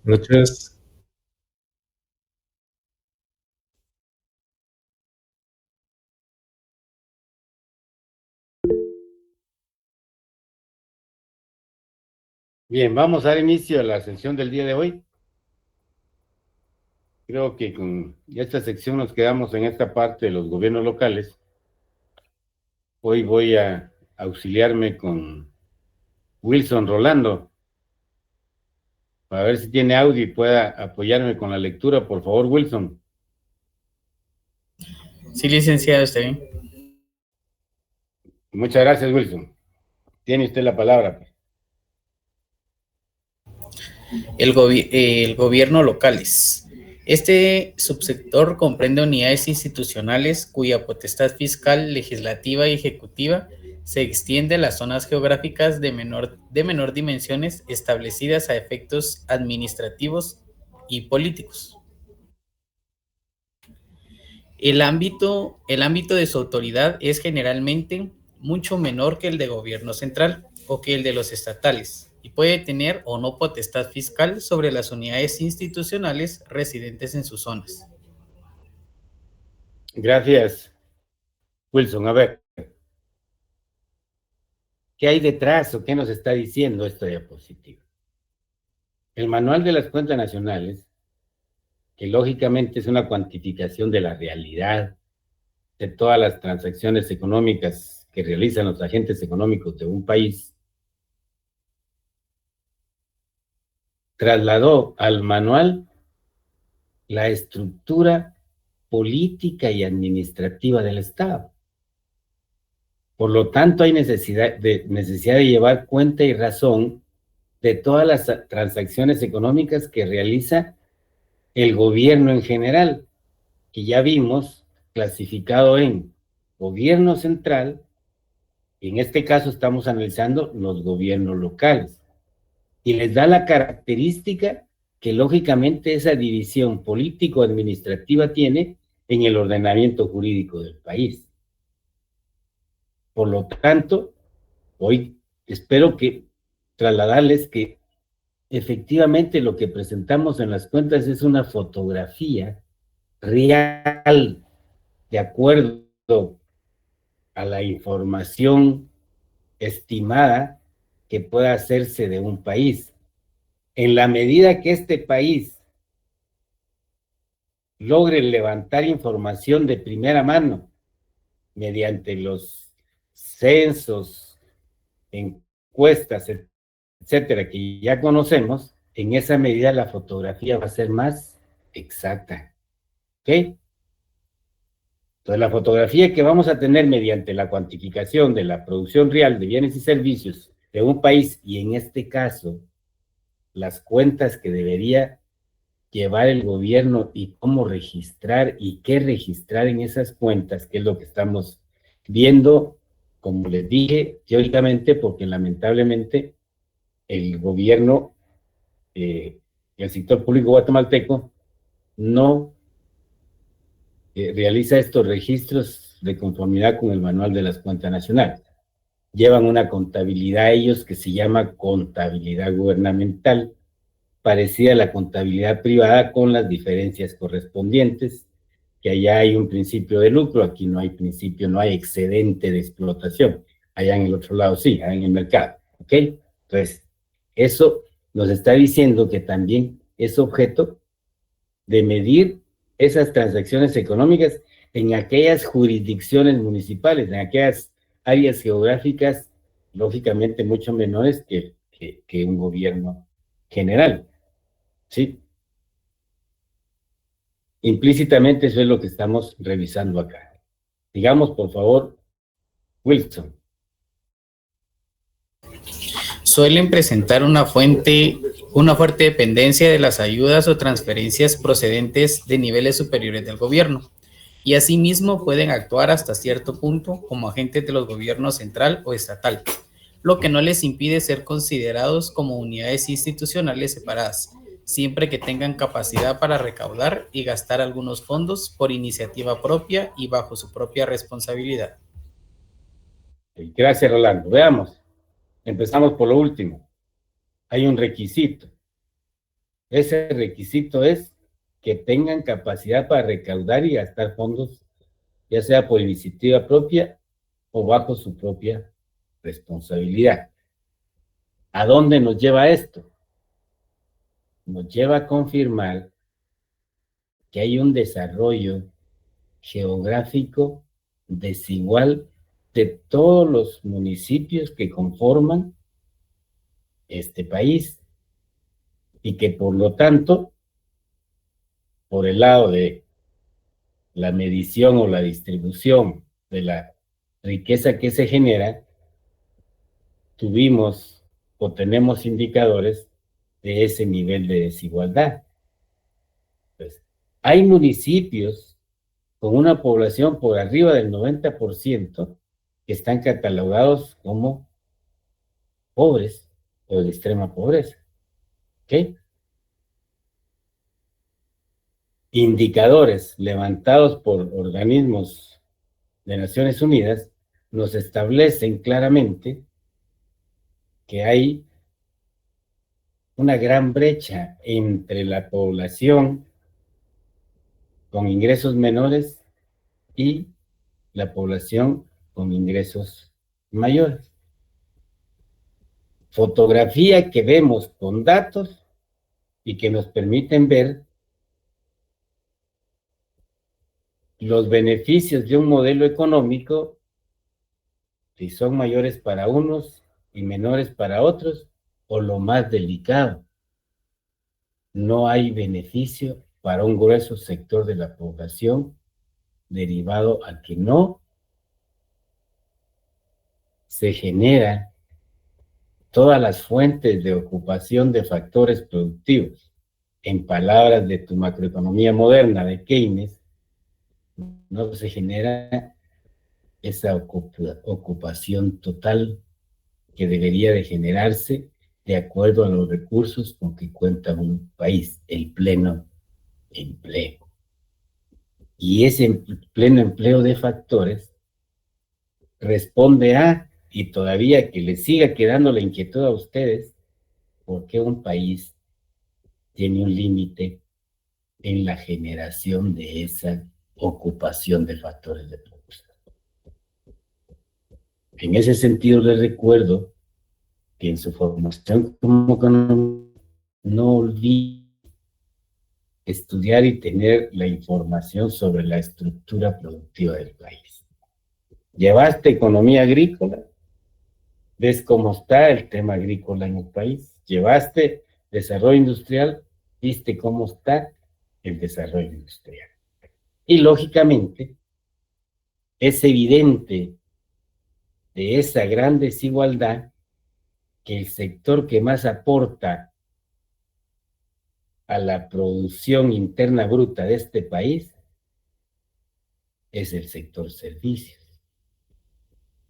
Noches. Bien, vamos a dar inicio a la sesión del día de hoy. Creo que con esta sección nos quedamos en esta parte de los gobiernos locales. Hoy voy a auxiliarme con Wilson Rolando para ver si tiene audio y pueda apoyarme con la lectura. Por favor, Wilson. Sí, licenciado, está bien. Muchas gracias, Wilson. Tiene usted la palabra. El gobierno locales. Este subsector comprende unidades institucionales cuya potestad fiscal, legislativa y ejecutiva se extiende a las zonas geográficas de menor dimensiones establecidas a efectos administrativos y políticos. El ámbito de su autoridad es generalmente mucho menor que el de gobierno central o que el de los estatales y puede tener o no potestad fiscal sobre las unidades institucionales residentes en sus zonas. Gracias, Wilson. A ver, ¿qué hay detrás o qué nos está diciendo esta diapositiva? El Manual de las Cuentas Nacionales, que lógicamente es una cuantificación de la realidad de todas las transacciones económicas que realizan los agentes económicos de un país, trasladó al manual la estructura política y administrativa del Estado. Por lo tanto, hay necesidad de llevar cuenta y razón de todas las transacciones económicas que realiza el gobierno en general, que ya vimos clasificado en gobierno central, y en este caso estamos analizando los gobiernos locales, y les da la característica que lógicamente esa división político-administrativa tiene en el ordenamiento jurídico del país. Por lo tanto, hoy espero que trasladarles que efectivamente lo que presentamos en las cuentas es una fotografía real, de acuerdo a la información estimada que pueda hacerse de un país. En la medida que este país logre levantar información de primera mano mediante los censos, encuestas, etcétera, que ya conocemos, en esa medida la fotografía va a ser más exacta. ¿Ok? Entonces, la fotografía que vamos a tener mediante la cuantificación de la producción real de bienes y servicios de un país, y en este caso, las cuentas que debería llevar el gobierno y cómo registrar y qué registrar en esas cuentas, que es lo que estamos viendo, como les dije, teóricamente, porque lamentablemente el gobierno, el sector público guatemalteco, no realiza estos registros de conformidad con el manual de las cuentas nacionales. Llevan una contabilidad ellos que se llama contabilidad gubernamental, parecida a la contabilidad privada, con las diferencias correspondientes, que allá hay un principio de lucro, aquí no hay principio, no hay excedente de explotación, allá en el otro lado sí, allá en el mercado, ¿ok? Entonces, eso nos está diciendo que también es objeto de medir esas transacciones económicas en aquellas jurisdicciones municipales, en aquellas áreas geográficas, lógicamente mucho menores que un gobierno general, ¿sí? Implícitamente eso es lo que estamos revisando acá. Digamos, por favor, Wilson. Suelen presentar una fuerte dependencia de las ayudas o transferencias procedentes de niveles superiores del gobierno, y asimismo pueden actuar hasta cierto punto como agentes de los gobiernos central o estatal, lo que no les impide ser considerados como unidades institucionales separadas, siempre que tengan capacidad para recaudar y gastar algunos fondos por iniciativa propia y bajo su propia responsabilidad. Gracias, Rolando. Veamos. Empezamos por lo último. Hay un requisito. Ese requisito es que tengan capacidad para recaudar y gastar fondos, ya sea por iniciativa propia o bajo su propia responsabilidad. ¿A dónde nos lleva esto? Nos lleva a confirmar que hay un desarrollo geográfico desigual de todos los municipios que conforman este país y que por lo tanto, por el lado de la medición o la distribución de la riqueza que se genera, tuvimos o tenemos indicadores de ese nivel de desigualdad. Pues, hay municipios con una población por arriba del 90% que están catalogados como pobres o de extrema pobreza. ¿Ok? Indicadores levantados por organismos de Naciones Unidas nos establecen claramente que hay una gran brecha entre la población con ingresos menores y la población con ingresos mayores. Fotografía que vemos con datos y que nos permiten ver los beneficios de un modelo económico, si son mayores para unos y menores para otros, o lo más delicado, no hay beneficio para un grueso sector de la población derivado a que no se genera todas las fuentes de ocupación de factores productivos. En palabras de tu macroeconomía moderna de Keynes, no se genera esa ocupación total que debería de generarse de acuerdo a los recursos con que cuenta un país, el pleno empleo. Y ese pleno empleo de factores responde a, y todavía que les siga quedando la inquietud a ustedes, ¿por qué un país tiene un límite en la generación de esa ocupación de factores de producción? En ese sentido les recuerdo que en su formación como economista no olviden estudiar y tener la información sobre la estructura productiva del país. ¿Llevaste economía agrícola? ¿Ves cómo está el tema agrícola en el país? ¿Llevaste desarrollo industrial? ¿Viste cómo está el desarrollo industrial? Y lógicamente, es evidente de esa gran desigualdad que el sector que más aporta a la producción interna bruta de este país es el sector servicios.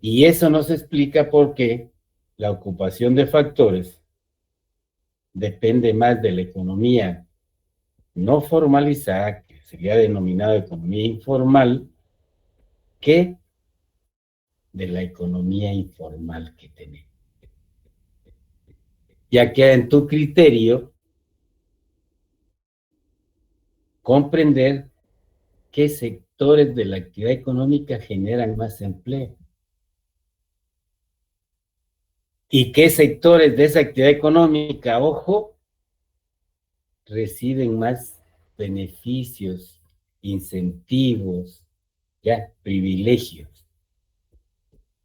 Y eso nos explica por qué la ocupación de factores depende más de la economía no formalizada, que sería denominada economía informal, que de la economía informal que tenemos. Ya queda en tu criterio comprender qué sectores de la actividad económica generan más empleo y qué sectores de esa actividad económica, ojo, reciben más beneficios, incentivos, ya, privilegios.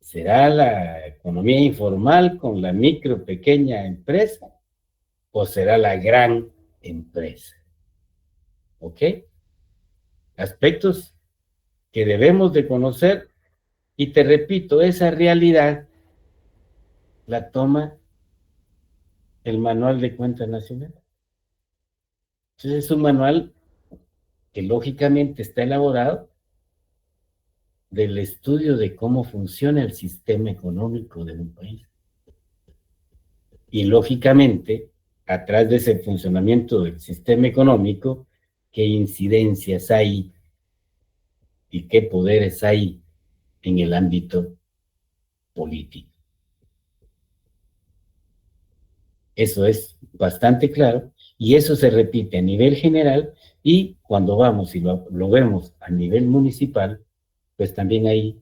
¿Será la economía informal con la micro, pequeña empresa o será la gran empresa? ¿Ok? Aspectos que debemos de conocer y te repito, esa realidad la toma el Manual de Cuentas Nacional. Entonces es un manual que lógicamente está elaborado del estudio de cómo funciona el sistema económico de un país. Y lógicamente, atrás de ese funcionamiento del sistema económico, qué incidencias hay y qué poderes hay en el ámbito político. Eso es bastante claro Y eso se repite a nivel general, y cuando vamos y lo vemos a nivel municipal, pues también ahí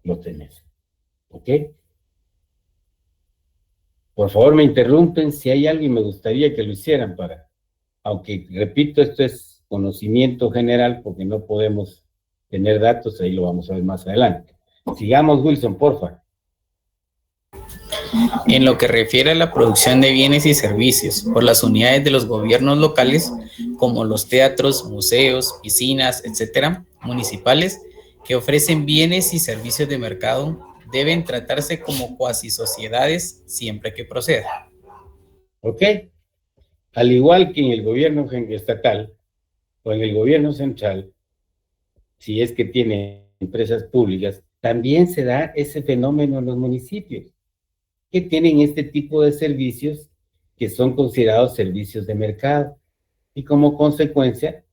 lo tenés. ¿Ok? Por favor, me interrumpen si hay algo y me gustaría que lo hicieran aunque repito, esto es conocimiento general porque no podemos tener datos, ahí lo vamos a ver más adelante. Sigamos, Wilson, porfa. En lo que refiere a la producción de bienes y servicios por las unidades de los gobiernos locales, como los teatros, museos, piscinas, etcétera, municipales, que ofrecen bienes y servicios de mercado, deben tratarse como cuasi sociedades siempre que proceda. ¿Ok? Al igual que en el gobierno estatal o en el gobierno central, si es que tiene empresas públicas, también se da ese fenómeno en los municipios, que tienen este tipo de servicios que son considerados servicios de mercado, y como consecuencia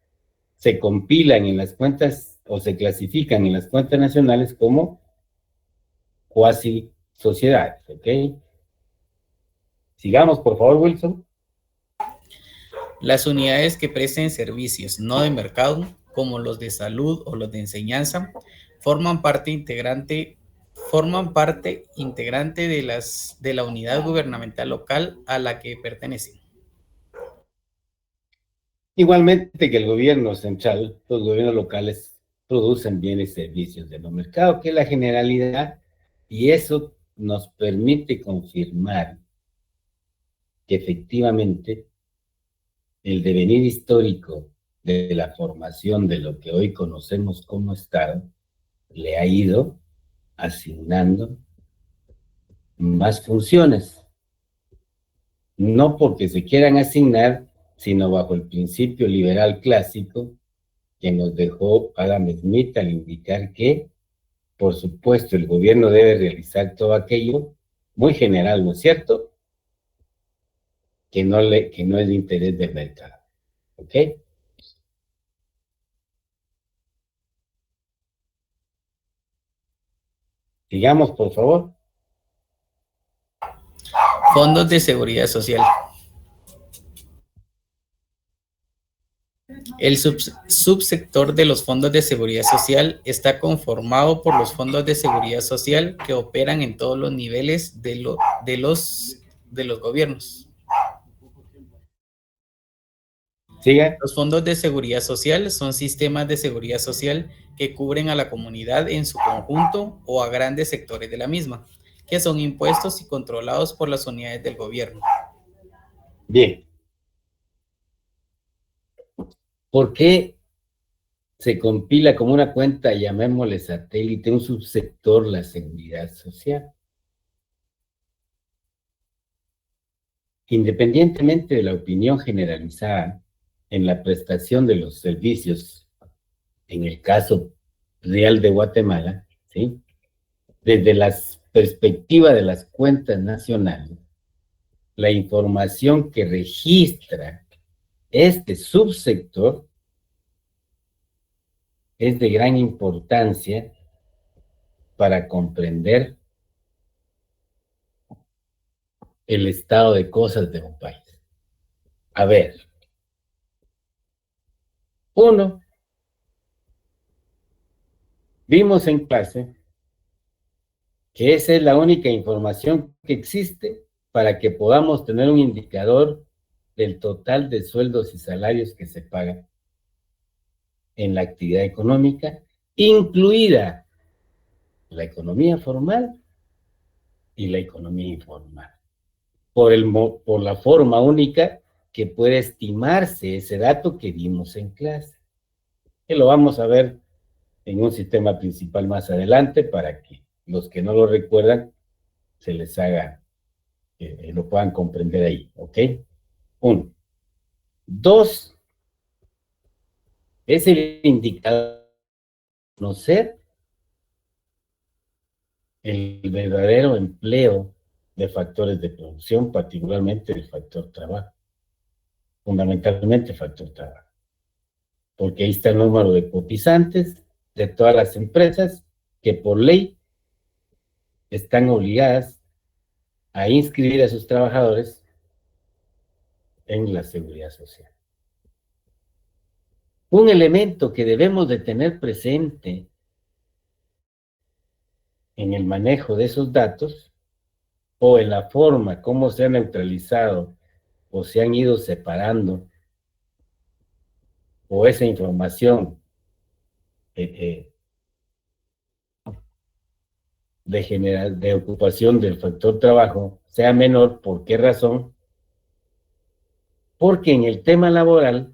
se compilan en las cuentas o se clasifican en las cuentas nacionales como cuasi sociedades, ¿ok? Sigamos, por favor, Wilson. Las unidades que presten servicios no de mercado, como los de salud o los de enseñanza, forman parte integrante de la unidad gubernamental local a la que pertenecen. Igualmente que el gobierno central, los gobiernos locales producen bienes y servicios de los mercados, que es la generalidad, y eso nos permite confirmar que efectivamente el devenir histórico de la formación de lo que hoy conocemos como Estado le ha ido asignando más funciones, no porque se quieran asignar, sino bajo el principio liberal clásico que nos dejó Adam Smith al indicar que, por supuesto, el gobierno debe realizar todo aquello, muy general, ¿no es cierto?, que no es de interés del mercado. ¿Ok? Sigamos, por favor. Fondos de seguridad social. El subsector de los fondos de seguridad social está conformado por los fondos de seguridad social que operan en todos los niveles de los gobiernos. Siga. Los fondos de seguridad social son sistemas de seguridad social que cubren a la comunidad en su conjunto o a grandes sectores de la misma, que son impuestos y controlados por las unidades del gobierno. Bien. ¿Por qué se compila como una cuenta, llamémosle satélite, un subsector, la seguridad social? Independientemente de la opinión generalizada en la prestación de los servicios, en el caso real de Guatemala, ¿sí?, desde la perspectiva de las cuentas nacionales, la información que registra este subsector es de gran importancia para comprender el estado de cosas de un país. A ver, uno, vimos en clase que esa es la única información que existe para que podamos tener un indicador del total de sueldos y salarios que se pagan en la actividad económica, incluida la economía formal y la economía informal, por la forma única que puede estimarse ese dato que vimos en clase, que lo vamos a ver en un sistema principal más adelante para que los que no lo recuerdan se les haga, lo puedan comprender ahí, ¿ok? Uno. Dos, es el indicador de conocer el verdadero empleo de factores de producción, particularmente el factor trabajo, fundamentalmente el factor trabajo, porque ahí está el número de cotizantes de todas las empresas que por ley están obligadas a inscribir a sus trabajadores en la seguridad social. Un elemento que debemos de tener presente en el manejo de esos datos o en la forma como se han neutralizado o se han ido separando o esa información de ocupación del factor trabajo sea menor. ¿Por qué razón? Porque en el tema laboral,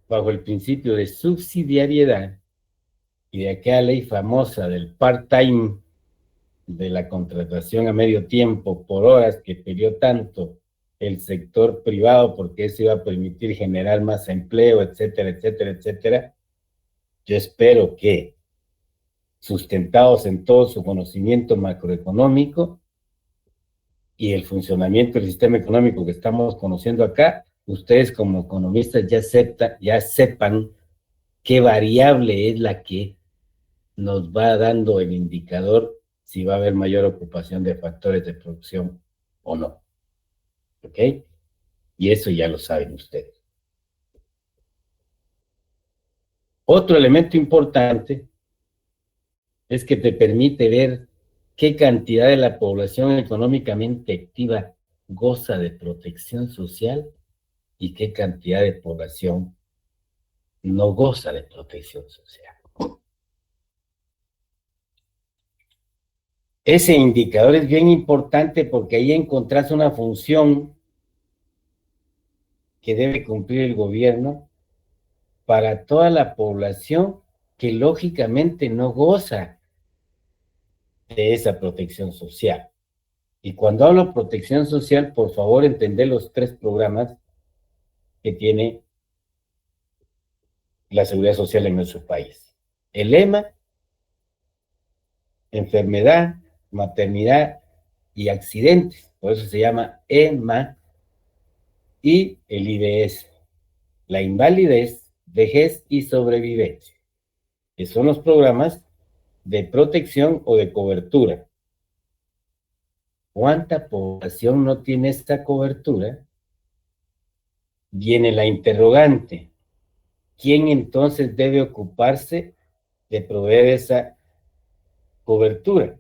bajo el principio de subsidiariedad y de aquella ley famosa del part-time, de la contratación a medio tiempo por horas que pidió tanto el sector privado porque eso iba a permitir generar más empleo, etcétera, etcétera, etcétera, yo espero que, sustentados en todo su conocimiento macroeconómico y el funcionamiento del sistema económico que estamos conociendo acá, ustedes como economistas ya sepan qué variable es la que nos va dando el indicador si va a haber mayor ocupación de factores de producción o no. ¿Ok? Y eso ya lo saben ustedes. Otro elemento importante es que te permite ver qué cantidad de la población económicamente activa goza de protección social y qué cantidad de población no goza de protección social. Ese indicador es bien importante porque ahí encontrás una función que debe cumplir el gobierno para toda la población que lógicamente no goza de esa protección social. Y cuando hablo de protección social, por favor, entender los 3 programas que tiene la seguridad social en nuestro país. El EMA, enfermedad, maternidad y accidentes, por eso se llama EMA, y el IDS, la invalidez, vejez y sobrevivencia, que son los programas de protección o de cobertura. ¿Cuánta población no tiene esta cobertura? Viene la interrogante. ¿Quién entonces debe ocuparse de proveer esa cobertura?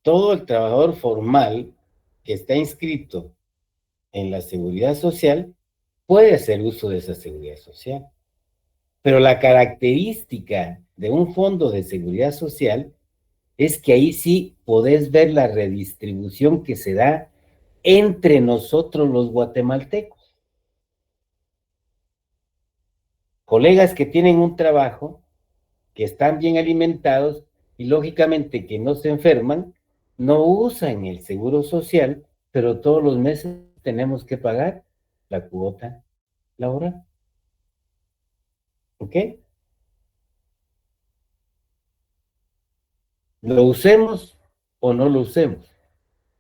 Todo el trabajador formal que está inscrito en la seguridad social puede hacer uso de esa seguridad social. Pero la característica de un fondo de seguridad social es que ahí sí podés ver la redistribución que se da entre nosotros los guatemaltecos. Colegas que tienen un trabajo, que están bien alimentados y lógicamente que no se enferman, no usan el seguro social, pero todos los meses tenemos que pagar la cuota laboral. ¿Ok? Lo usemos o no lo usemos.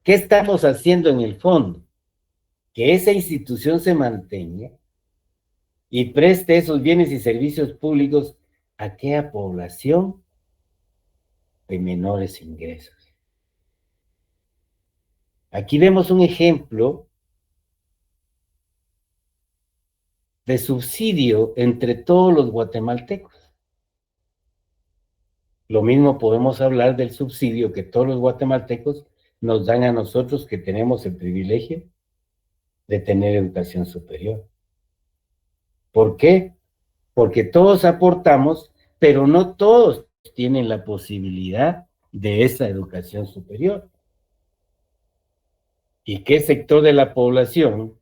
¿Qué estamos haciendo en el fondo? Que esa institución se mantenga y preste esos bienes y servicios públicos a aquella población de menores ingresos. Aquí vemos un ejemplo de subsidio entre todos los guatemaltecos. Lo mismo podemos hablar del subsidio que todos los guatemaltecos nos dan a nosotros que tenemos el privilegio de tener educación superior. ¿Por qué? Porque todos aportamos, pero no todos tienen la posibilidad de esa educación superior. ¿Y qué sector de la población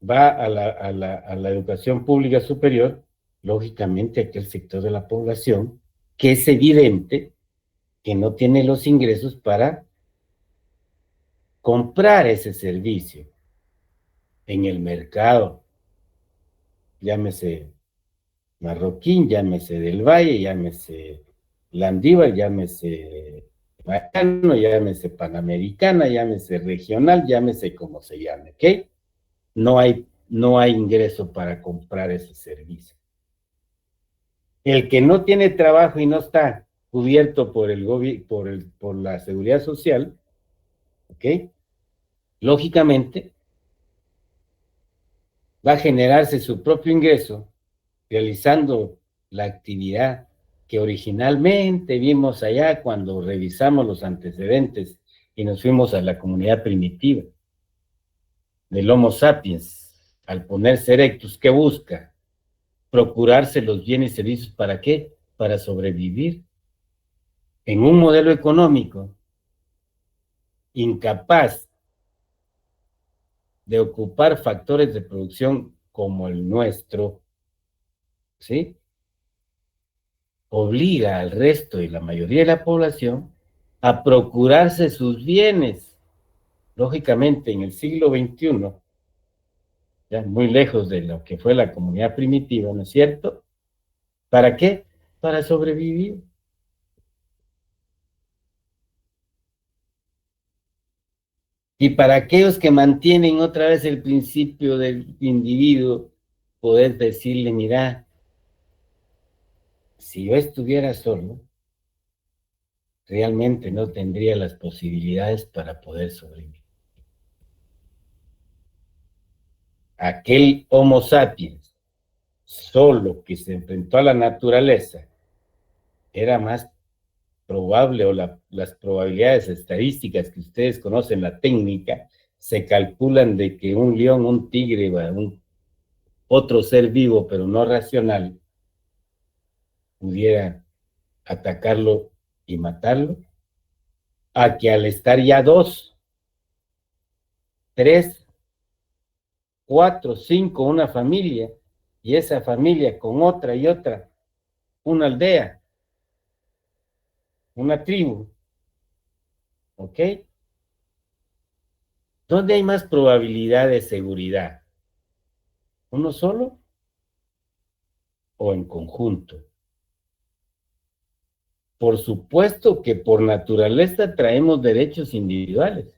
va a la educación pública superior? Lógicamente aquel sector de la población que es evidente que no tiene los ingresos para comprar ese servicio en el mercado, llámese Marroquín, llámese Del Valle, llámese Landívar, llámese Bacano, llámese Panamericana, llámese Regional, llámese como se llame, ¿ok? No hay ingreso para comprar ese servicio. El que no tiene trabajo y no está cubierto por por la seguridad social, ¿ok? Lógicamente, va a generarse su propio ingreso realizando la actividad que originalmente vimos allá cuando revisamos los antecedentes y nos fuimos a la comunidad primitiva del Homo sapiens, al ponerse erectus, ¿qué busca? Procurarse los bienes y servicios, ¿para qué? Para sobrevivir. En un modelo económico incapaz de ocupar factores de producción como el nuestro, ¿sí? Obliga al resto y la mayoría de la población a procurarse sus bienes. Lógicamente, en el siglo XXI, ya muy lejos de lo que fue la comunidad primitiva, ¿no es cierto? ¿Para qué? Para sobrevivir. Y para aquellos que mantienen otra vez el principio del individuo, poder decirle, mira, si yo estuviera solo, realmente no tendría las posibilidades para poder sobrevivir. Aquel Homo sapiens solo que se enfrentó a la naturaleza era más probable, o las probabilidades estadísticas que ustedes conocen, la técnica, se calculan de que un león, un tigre, otro ser vivo pero no racional, pudiera atacarlo y matarlo, a que al estar ya dos, tres, cuatro, cinco, una familia, y esa familia con otra y otra, una aldea, una tribu, ¿ok? ¿Dónde hay más probabilidad de seguridad? ¿Uno solo o en conjunto? Por supuesto que por naturaleza traemos derechos individuales,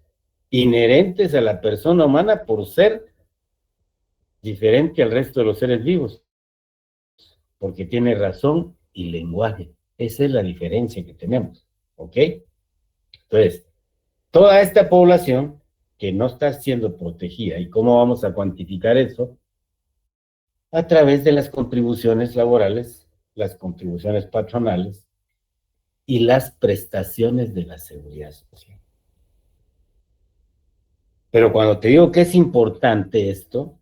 inherentes a la persona humana por ser diferente al resto de los seres vivos, porque tiene razón y lenguaje. Esa es la diferencia que tenemos, ¿ok? Entonces, toda esta población que no está siendo protegida, ¿y cómo vamos a cuantificar eso? A través de las contribuciones laborales, las contribuciones patronales y las prestaciones de la seguridad social. Pero cuando te digo que es importante esto,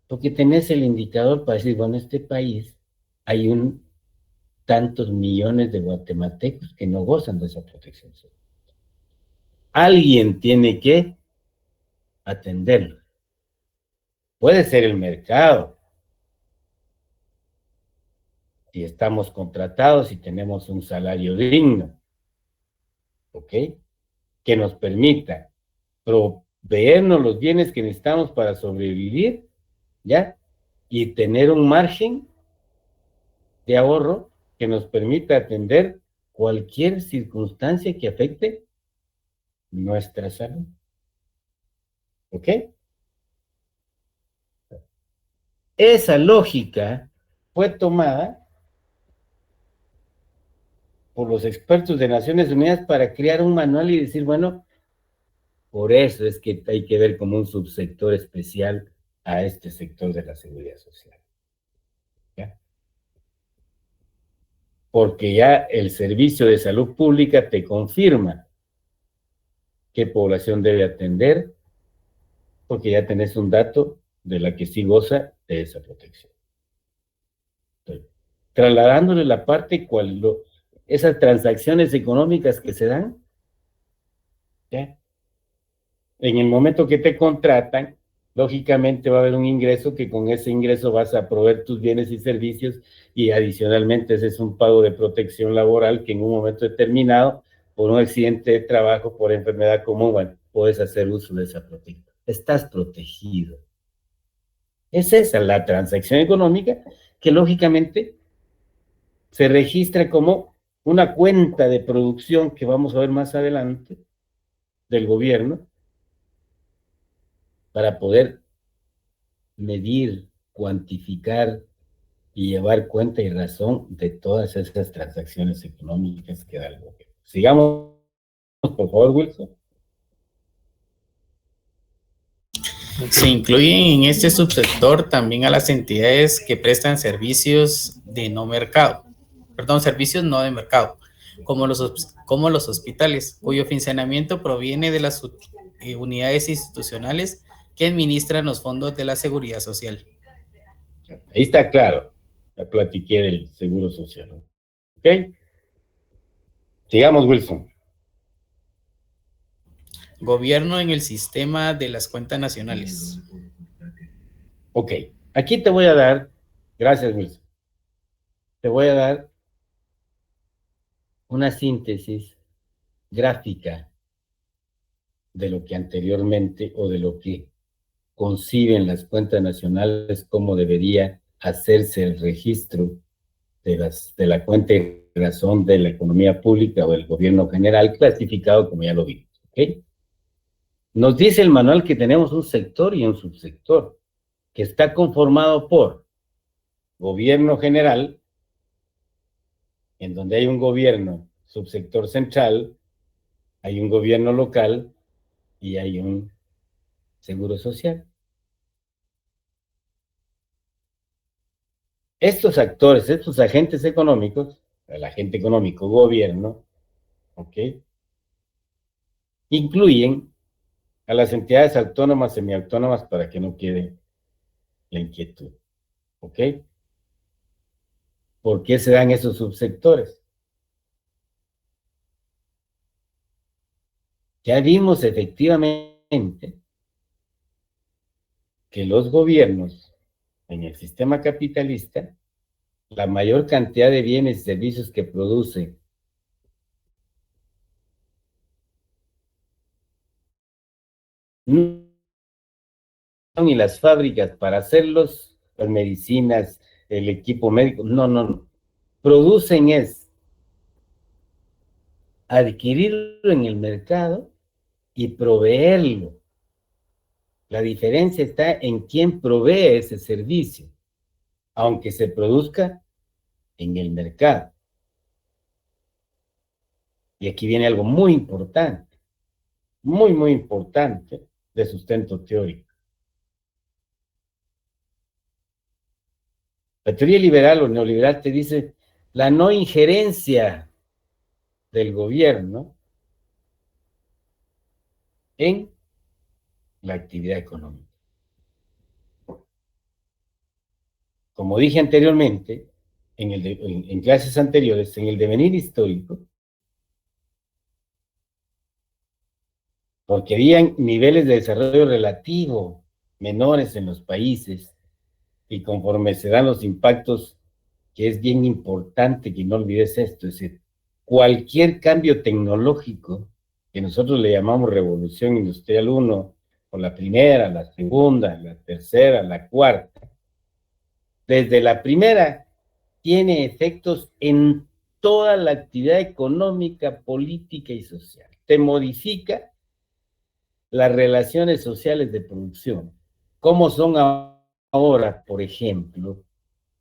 porque tenés el indicador para decir, bueno, en este país hay tantos millones de guatemaltecos que no gozan de esa protección social. Alguien tiene que atenderlo. Puede ser el mercado, si estamos contratados y tenemos un salario digno, ¿ok? Que nos permita proveernos los bienes que necesitamos para sobrevivir, ¿ya? Y tener un margen de ahorro que nos permita atender cualquier circunstancia que afecte nuestra salud. ¿Ok? Esa lógica fue tomada por los expertos de Naciones Unidas para crear un manual y decir, bueno, por eso es que hay que ver como un subsector especial a este sector de la seguridad social. ¿Ya? Porque ya el servicio de salud pública te confirma qué población debe atender, porque ya tenés un dato de la que sí goza de esa protección. Entonces, trasladándole la parte esas transacciones económicas que se dan, ¿ya? En el momento que te contratan, lógicamente va a haber un ingreso que con ese ingreso vas a proveer tus bienes y servicios y adicionalmente ese es un pago de protección laboral que en un momento determinado, por un accidente de trabajo, por enfermedad común, bueno, puedes hacer uso de esa protección. Estás protegido. Es esa la transacción económica que lógicamente se registra como una cuenta de producción que vamos a ver más adelante del gobierno para poder medir, cuantificar y llevar cuenta y razón de todas esas transacciones económicas que da el gobierno. Sigamos, por favor, Wilson. Se incluyen en este subsector también a las entidades que prestan servicios de no mercado, perdón, servicios no de mercado, como los hospitales, cuyo financiamiento proviene de las unidades institucionales que administran los fondos de la seguridad social. Ahí está claro, la platiqué del seguro social. ¿Ok? Sigamos, Wilson. Gobierno en el sistema de las cuentas nacionales. Ok, aquí te voy a dar, gracias, Wilson, te voy a dar una síntesis gráfica de lo que anteriormente o de lo que conciben las cuentas nacionales, cómo debería hacerse el registro de la cuenta y razón de la economía pública o del gobierno general, clasificado como ya lo vimos. ¿Ok? Nos dice el manual que tenemos un sector y un subsector, que está conformado por gobierno general, en donde hay un gobierno subsector central, hay un gobierno local y hay un seguro social. Estos actores, estos agentes económicos, el agente económico, gobierno, ¿ok? Incluyen a las entidades autónomas, semiautónomas, para que no quede la inquietud, ¿ok? ¿Por qué se dan esos subsectores? Ya vimos efectivamente que los gobiernos en el sistema capitalista, la mayor cantidad de bienes y servicios que produce no son ni las fábricas para hacerlos, las medicinas, el equipo médico, no. Producen es adquirirlo en el mercado y proveerlo. La diferencia está en quién provee ese servicio, aunque se produzca en el mercado. Y aquí viene algo muy importante, muy importante de sustento teórico. La teoría liberal o neoliberal te dice la no injerencia del gobierno en la actividad económica. Como dije anteriormente, en clases anteriores, en el devenir histórico, porque habían niveles de desarrollo relativo menores en los países, y conforme se dan los impactos, que es bien importante que no olvides esto, es decir, cualquier cambio tecnológico, que nosotros le llamamos revolución industrial 1, o la primera, la segunda, la tercera, la cuarta, desde la primera tiene efectos en toda la actividad económica, política y social. Te modifica las relaciones sociales de producción. ¿Cómo son ahora, por ejemplo,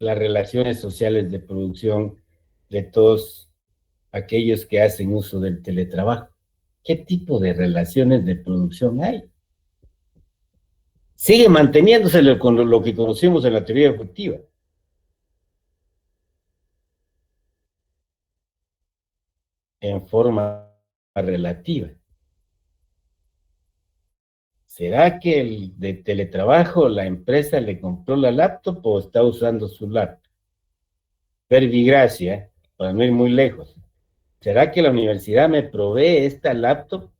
las relaciones sociales de producción de todos aquellos que hacen uso del teletrabajo? ¿Qué tipo de relaciones de producción hay? Sigue manteniéndose con lo que conocimos en la teoría efectiva. En forma relativa. ¿Será que el de teletrabajo, la empresa le compró la laptop o está usando su laptop? Pervigracia, para no ir muy lejos. ¿Será que la universidad me provee esta laptop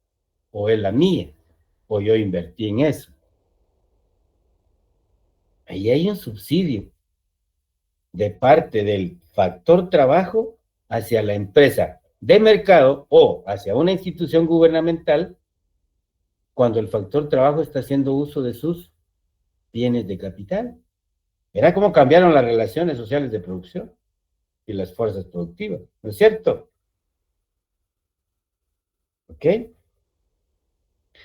o es la mía? ¿O yo invertí en eso? Ahí hay un subsidio de parte del factor trabajo hacia la empresa de mercado o hacia una institución gubernamental cuando el factor trabajo está haciendo uso de sus bienes de capital. Verá cómo cambiaron las relaciones sociales de producción y las fuerzas productivas, ¿no es cierto? ¿Ok?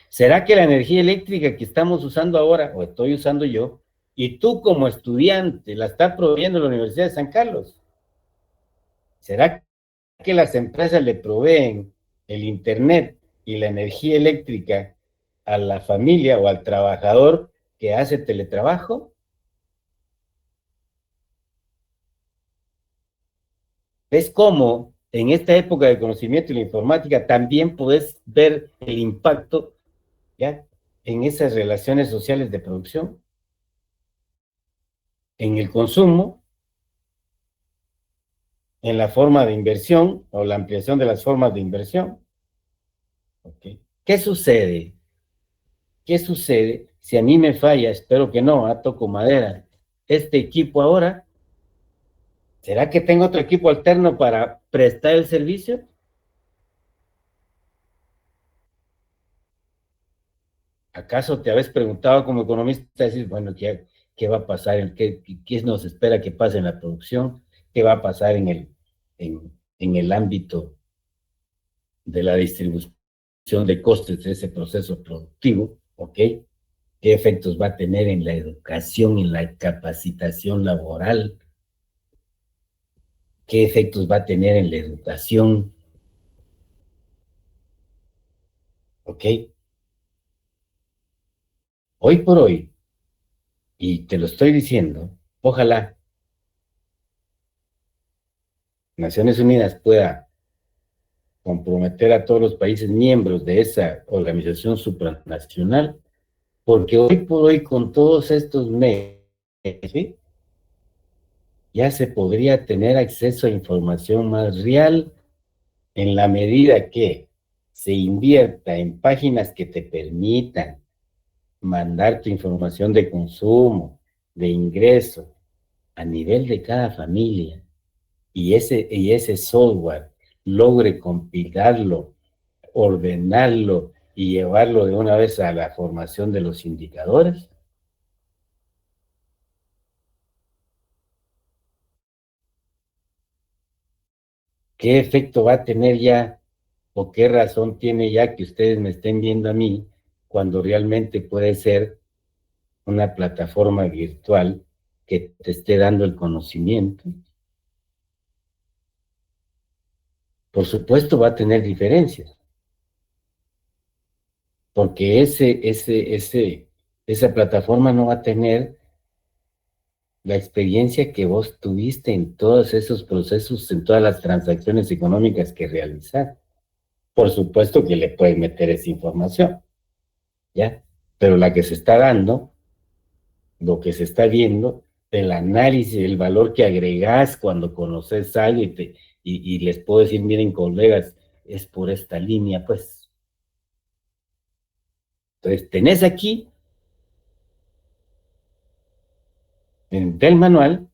¿Será que la energía eléctrica que estamos usando ahora, o estoy usando yo, y tú como estudiante la está proveyendo la Universidad de San Carlos. ¿Será que las empresas le proveen el internet y la energía eléctrica a la familia o al trabajador que hace teletrabajo? ¿Ves cómo en esta época de conocimiento y la informática también puedes ver el impacto, ¿ya?, en esas relaciones sociales de producción, en el consumo, en la forma de inversión o la ampliación de las formas de inversión? ¿Okay? ¿Qué sucede? ¿Qué sucede si a mí me falla? Espero que no, toco madera. Este equipo ahora, ¿será que tengo otro equipo alterno para prestar el servicio? ¿Acaso te habéis preguntado como economista, decir, bueno, ¿qué va a pasar? ¿Qué nos espera que pase en la producción? ¿Qué va a pasar en el ámbito de la distribución de costes de ese proceso productivo? ¿Ok? ¿Qué efectos va a tener en la educación, en la capacitación laboral? ¿Qué efectos va a tener en la educación? ¿Ok? Hoy por hoy, y te lo estoy diciendo, ojalá Naciones Unidas pueda comprometer a todos los países miembros de esa organización supranacional, porque hoy por hoy con todos estos medios, ¿sí?, ya se podría tener acceso a información más real en la medida que se invierta en páginas que te permitan mandar tu información de consumo, de ingreso, a nivel de cada familia, y ese software logre compilarlo, ordenarlo y llevarlo de una vez a la formación de los indicadores. ¿Qué efecto va a tener ya, o qué razón tiene ya que ustedes me estén viendo a mí, cuando realmente puede ser una plataforma virtual que te esté dando el conocimiento? Por supuesto va a tener diferencias, porque esa plataforma no va a tener la experiencia que vos tuviste en todos esos procesos, en todas las transacciones económicas que realizar. Por supuesto que le puedes meter esa información, ¿ya? Pero la que se está dando, lo que se está viendo, el análisis, el valor que agregás cuando conoces algo y les puedo decir, miren, colegas, es por esta línea, pues. Entonces, tenés aquí, del manual,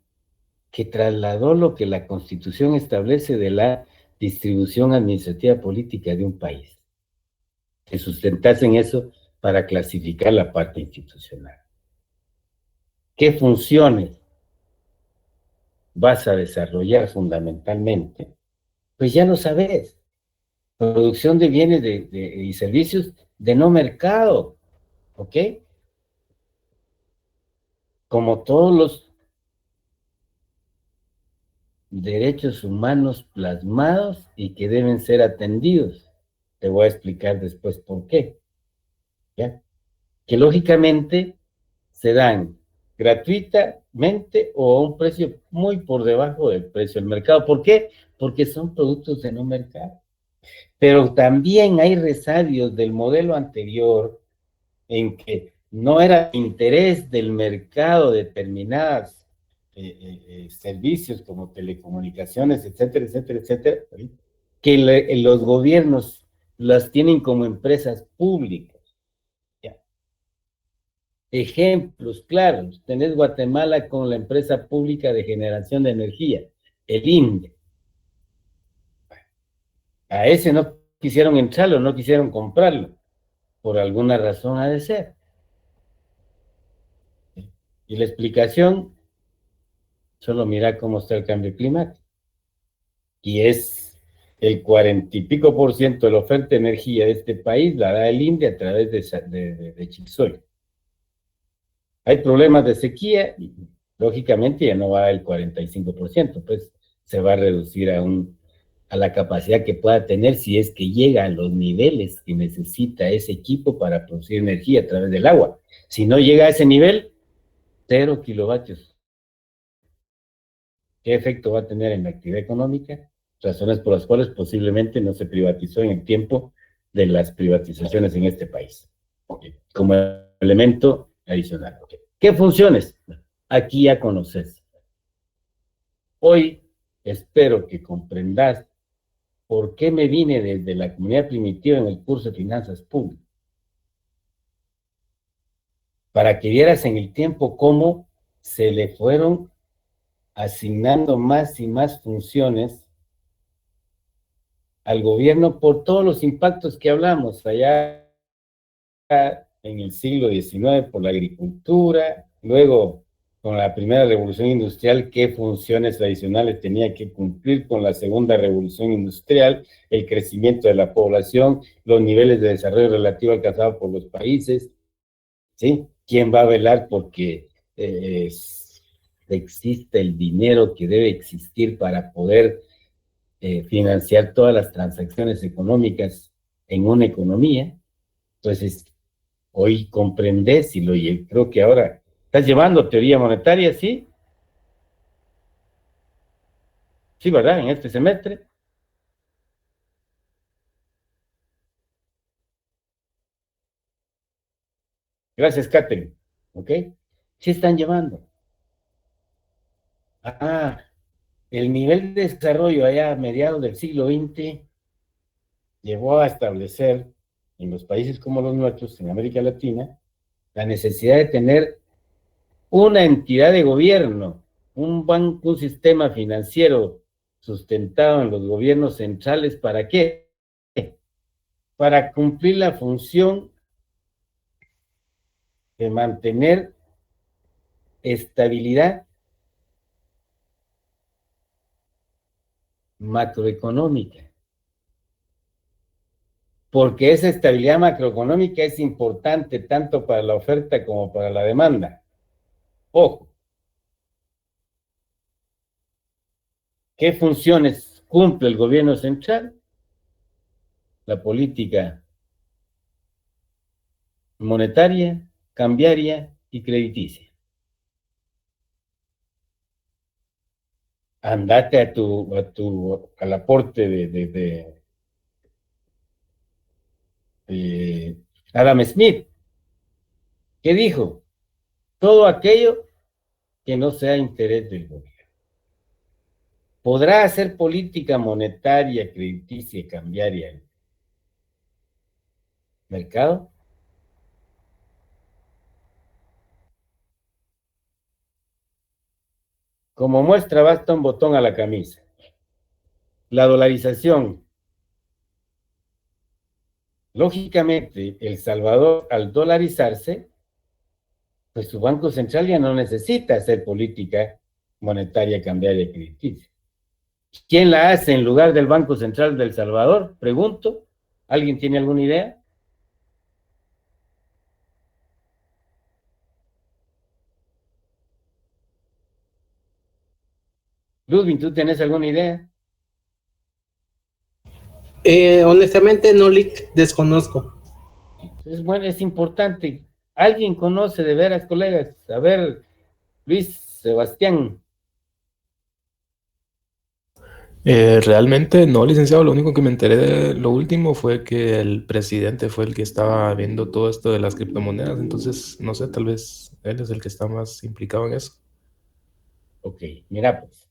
que trasladó lo que la Constitución establece de la distribución administrativa política de un país, que sustentarse en eso para clasificar la parte institucional. ¿Qué funciones vas a desarrollar fundamentalmente? Pues ya lo sabes. Producción de bienes y servicios de no mercado, ¿ok? Como todos los derechos humanos plasmados y que deben ser atendidos. Te voy a explicar después por qué, ¿ya? Que lógicamente se dan gratuitamente o a un precio muy por debajo del precio del mercado. ¿Por qué? Porque son productos de no mercado. Pero también hay resabios del modelo anterior en que no era interés del mercado determinadas servicios como telecomunicaciones, etcétera, etcétera, etcétera, que los gobiernos las tienen como empresas públicas. ¿Ya? Ejemplos claros, tenés Guatemala con la empresa pública de generación de energía, el INDE. A ese no quisieron entrarlo, no quisieron comprarlo, por alguna razón ha de ser. Y la explicación, solo mira cómo está el cambio climático. Y es el 40 y pico% de la oferta de energía de este país la da el INDE a través de Chixoy. hay problemas de sequía, y lógicamente ya no va el 45%, pues se va a reducir a la capacidad que pueda tener si es que llega a los niveles que necesita ese equipo para producir energía a través del agua. Si no llega a ese nivel, 0 kilovatios. ¿Qué efecto va a tener en la actividad económica? Razones por las cuales posiblemente no se privatizó en el tiempo de las privatizaciones en este país, como elemento adicional. ¿Qué funciones? Aquí ya conoces. Hoy espero que comprendas por qué me vine desde la comunidad primitiva en el curso de finanzas públicas. Para que vieras en el tiempo cómo se le fueron asignando más y más funciones al gobierno por todos los impactos que hablamos allá en el siglo XIX por la agricultura, luego con la primera revolución industrial, qué funciones adicionales tenía que cumplir con la segunda revolución industrial, el crecimiento de la población, los niveles de desarrollo relativo alcanzados por los países, ¿sí? ¿Quién va a velar porque existe el dinero que debe existir para poder financiar todas las transacciones económicas en una economía? Entonces, hoy comprendes y creo que ahora estás llevando teoría monetaria, ¿sí? Sí, ¿verdad? En este semestre. Gracias, Catherine. ¿Ok? Sí están llevando. Ah, el nivel de desarrollo allá a mediados del siglo XX llevó a establecer en los países como los nuestros, en América Latina, la necesidad de tener una entidad de gobierno, un banco, un sistema financiero sustentado en los gobiernos centrales. ¿Para qué? Para cumplir la función de mantener estabilidad macroeconómica, porque esa estabilidad macroeconómica es importante tanto para la oferta como para la demanda. Ojo, ¿qué funciones cumple el gobierno central? La política monetaria, cambiaria y crediticia. Andate al aporte de Adam Smith. ¿Qué dijo? Todo aquello que no sea interés del gobierno. ¿Podrá hacer política monetaria, crediticia y cambiaria el mercado? Como muestra, basta un botón a la camisa. La dolarización. Lógicamente, El Salvador, al dolarizarse, pues su Banco Central ya no necesita hacer política monetaria, cambiaria y crediticia. ¿Quién la hace en lugar del Banco Central de El Salvador? Pregunto. ¿Alguien tiene alguna idea? Ludwig, ¿tú tienes alguna idea? Honestamente, no, Lick, desconozco. Es bueno, es importante. ¿Alguien conoce de veras, colegas? A ver, Luis Sebastián. Realmente no, licenciado. Lo único que me enteré de lo último fue que el presidente fue el que estaba viendo todo esto de las criptomonedas. Entonces, no sé, tal vez él es el que está más implicado en eso. Ok, mira pues.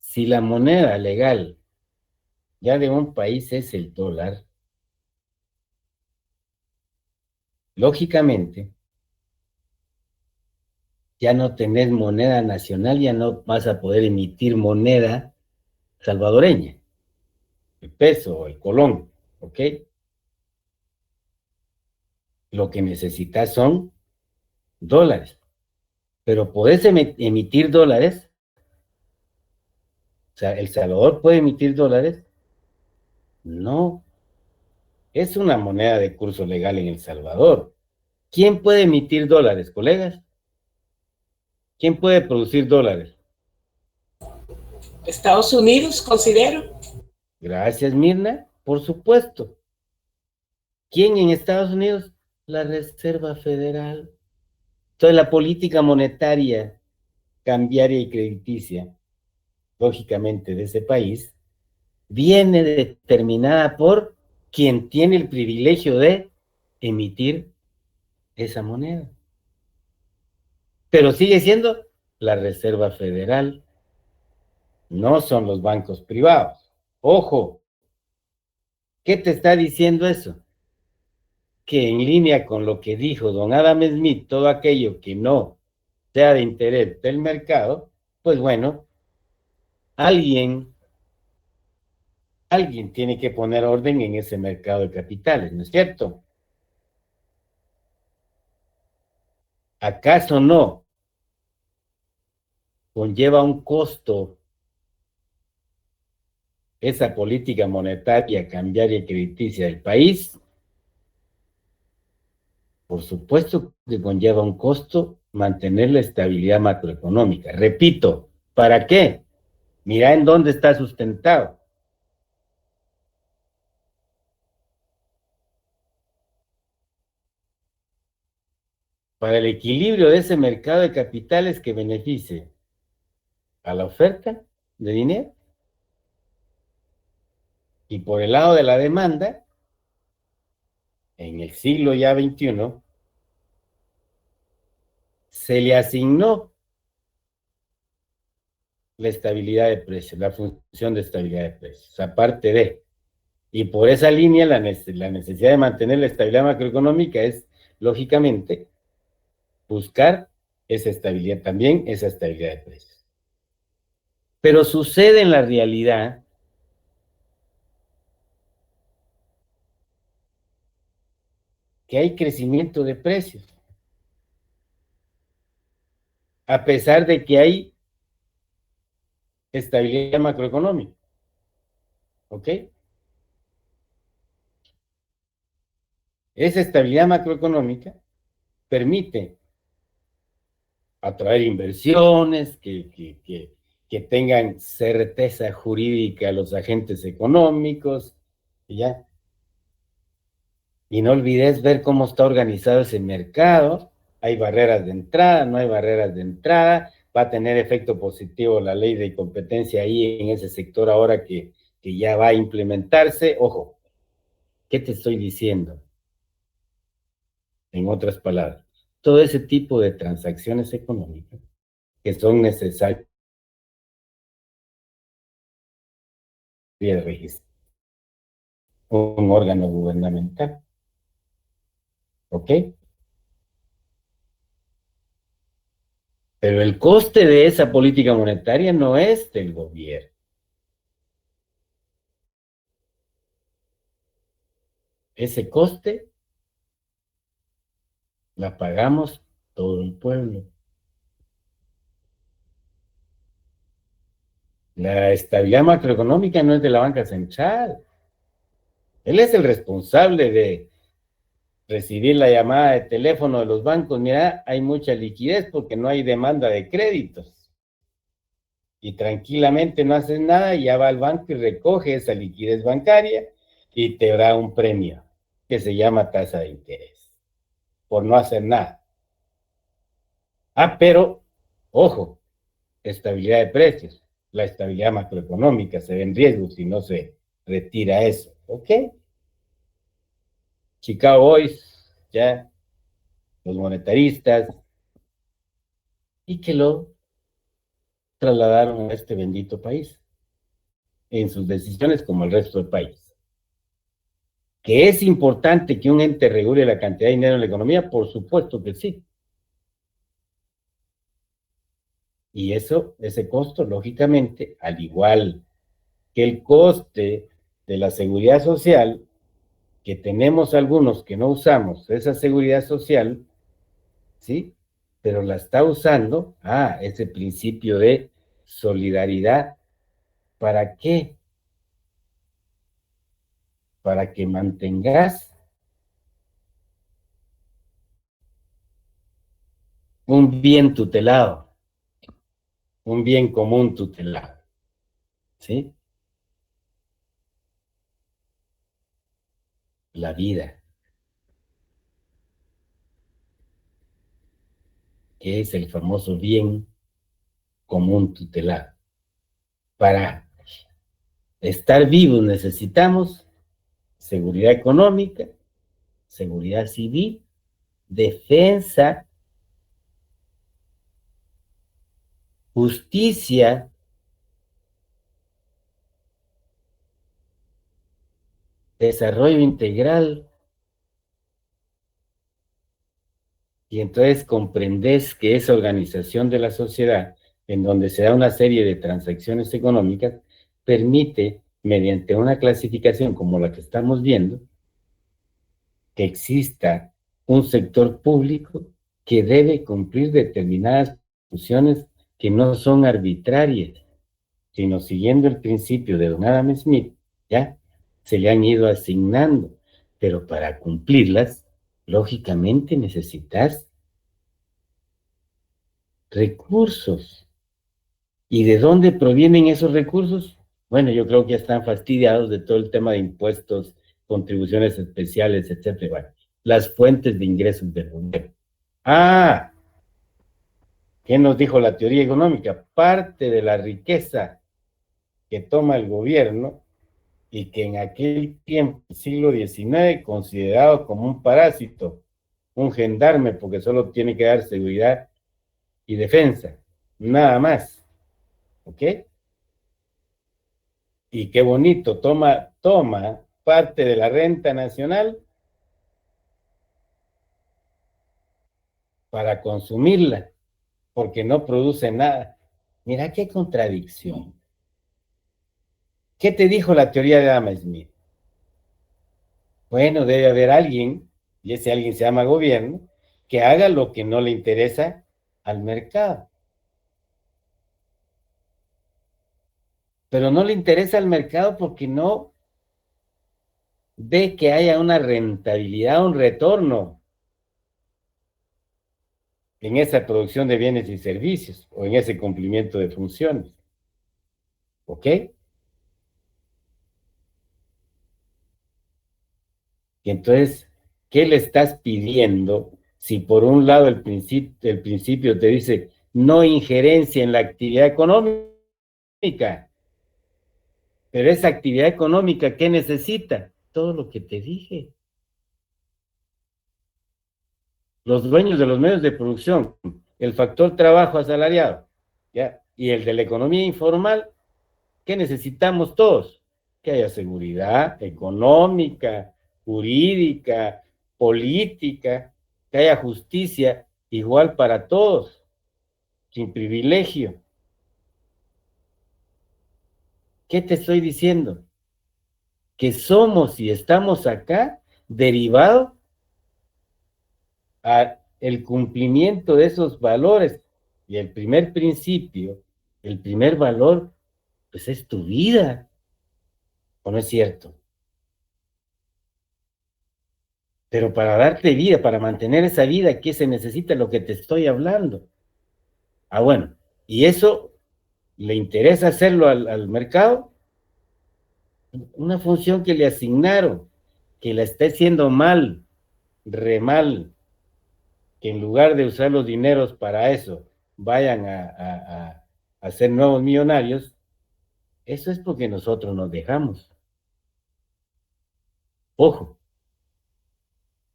Si la moneda legal ya de un país es el dólar, lógicamente, ya no tenés moneda nacional, ya no vas a poder emitir moneda salvadoreña, el peso o el colón, ¿ok? Lo que necesitas son dólares, pero podés emitir dólares, o sea, ¿El Salvador puede emitir dólares? No, es una moneda de curso legal en El Salvador. ¿Quién puede emitir dólares, colegas? ¿Quién puede producir dólares? Estados Unidos, considero. Gracias, Mirna. Por supuesto. ¿Quién en Estados Unidos? La Reserva Federal. Entonces, la política monetaria, cambiaria y crediticia, lógicamente, de ese país, viene determinada por quien tiene el privilegio de emitir esa moneda. Pero sigue siendo la Reserva Federal, no son los bancos privados. Ojo, ¿qué te está diciendo eso? Que en línea con lo que dijo don Adam Smith, todo aquello que no sea de interés del mercado, pues bueno, alguien tiene que poner orden en ese mercado de capitales, ¿no es cierto? ¿Acaso no conlleva un costo esa política monetaria, cambiaria y crediticia del país? Por supuesto que conlleva un costo mantener la estabilidad macroeconómica. Repito, ¿para qué? Mira en dónde está sustentado. Para el equilibrio de ese mercado de capitales que beneficie a la oferta de dinero y por el lado de la demanda, en el siglo ya XXI, se le asignó la estabilidad de precios, la función de estabilidad de precios, aparte de, y por esa línea la necesidad de mantener la estabilidad macroeconómica es, lógicamente, buscar esa estabilidad, también esa estabilidad de precios. Pero sucede en la realidad que hay crecimiento de precios, a pesar de que hay estabilidad macroeconómica. ¿Ok? Esa estabilidad macroeconómica permite atraer inversiones, que tengan certeza jurídica a los agentes económicos, ¿ya? Y no olvides ver cómo está organizado ese mercado. Hay barreras de entrada, no hay barreras de entrada, va a tener efecto positivo la ley de competencia ahí en ese sector ahora que ya va a implementarse. Ojo, ¿qué te estoy diciendo? En otras palabras, todo ese tipo de transacciones económicas que son necesarias de registrar un órgano gubernamental. ¿Ok? Pero el coste de esa política monetaria no es del gobierno. Ese coste la pagamos todo el pueblo. La estabilidad macroeconómica no es de la banca central. Él es el responsable de recibir la llamada de teléfono de los bancos. Mira, hay mucha liquidez porque no hay demanda de créditos. Y tranquilamente no haces nada, ya va al banco y recoge esa liquidez bancaria y te da un premio que se llama tasa de interés por no hacer nada. Pero, ojo, estabilidad de precios. La estabilidad macroeconómica se ve en riesgo si no se retira eso. ¿Ok? Chicago Boys, ya, los monetaristas, y que lo trasladaron a este bendito país en sus decisiones como el resto del país. ¿Que es importante que un ente regule la cantidad de dinero en la economía? Por supuesto que sí. Y ese costo, lógicamente, al igual que el coste de la seguridad social, que tenemos algunos que no usamos esa seguridad social, ¿sí? Pero la está usando, ese principio de solidaridad, ¿para qué? para que mantengas un bien tutelado, un bien común tutelado, ¿sí? La vida, que es el famoso bien común tutelado. Para estar vivos necesitamos seguridad económica, seguridad civil, defensa, justicia, desarrollo integral. Y entonces comprendes que esa organización de la sociedad, en donde se da una serie de transacciones económicas, permite, mediante una clasificación como la que estamos viendo, que exista un sector público que debe cumplir determinadas funciones que no son arbitrarias, sino siguiendo el principio de don Adam Smith, ¿ya? Se le han ido asignando, pero para cumplirlas, lógicamente necesitas recursos. ¿Y de dónde provienen esos recursos? Bueno, yo creo que ya están fastidiados de todo el tema de impuestos, contribuciones especiales, etcétera. Bueno, las fuentes de ingresos del gobierno. Ah, ¿qué nos dijo la teoría económica? Parte de la riqueza que toma el gobierno y que en aquel tiempo, siglo XIX, considerado como un parásito, un gendarme, porque solo tiene que dar seguridad y defensa, nada más. ¿Ok? Y qué bonito, toma parte de la renta nacional para consumirla, porque no produce nada. Mira qué contradicción. ¿Qué te dijo la teoría de Adam Smith? Bueno, debe haber alguien, y ese alguien se llama gobierno, que haga lo que no le interesa al mercado. Pero no le interesa al mercado porque no ve que haya una rentabilidad, un retorno en esa producción de bienes y servicios o en ese cumplimiento de funciones. ¿Ok? Y entonces, ¿qué le estás pidiendo si por un lado el principio te dice no injerencia en la actividad económica? Pero esa actividad económica, ¿qué necesita? Todo lo que te dije. Los dueños de los medios de producción, el factor trabajo asalariado, ¿ya? Y el de la economía informal, ¿qué necesitamos todos? Que haya seguridad económica, jurídica, política, que haya justicia igual para todos, sin privilegio. ¿Qué te estoy diciendo? Que somos y estamos acá derivado a el cumplimiento de esos valores. Y el primer principio, el primer valor, pues es tu vida. ¿O no es cierto? Pero para darte vida, para mantener esa vida, ¿qué se necesita? Lo que te estoy hablando. Ah, bueno, ¿y eso le interesa hacerlo al mercado? Una función que le asignaron, que la está haciendo mal, re mal, que en lugar de usar los dineros para eso, vayan a ser nuevos millonarios, eso es porque nosotros nos dejamos. Ojo,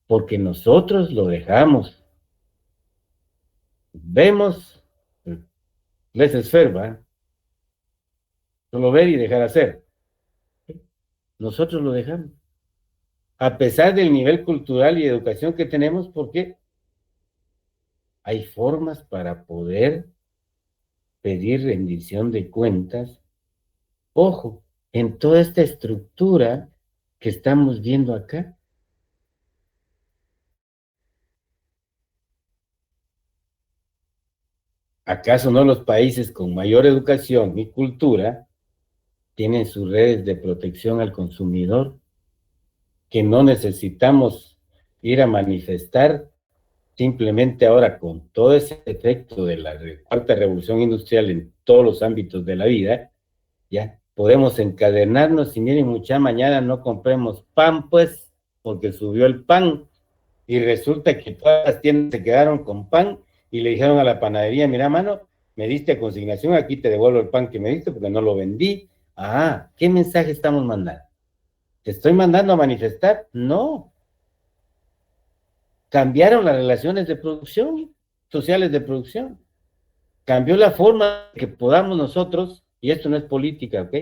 porque nosotros lo dejamos. Vemos, laissez-faire, ¿va? Solo ver y dejar hacer. Nosotros lo dejamos. A pesar del nivel cultural y educación que tenemos, porque hay formas para poder pedir rendición de cuentas. Ojo, en toda esta estructura que estamos viendo acá. ¿Acaso no los países con mayor educación y cultura tienen sus redes de protección al consumidor? que no necesitamos ir a manifestar, simplemente ahora con todo ese efecto de la cuarta revolución industrial en todos los ámbitos de la vida, ya podemos encadenarnos y miren, mucha mañana no compremos pan, pues, porque subió el pan, y resulta que todas las tiendas se quedaron con pan y le dijeron a la panadería, mira, mano, me diste a consignación, aquí te devuelvo el pan que me diste porque no lo vendí. Ah, ¿qué mensaje estamos mandando? ¿Te estoy mandando a manifestar? No. Cambiaron las relaciones de producción, sociales de producción. Cambió la forma que podamos nosotros, y esto no es política, ¿ok?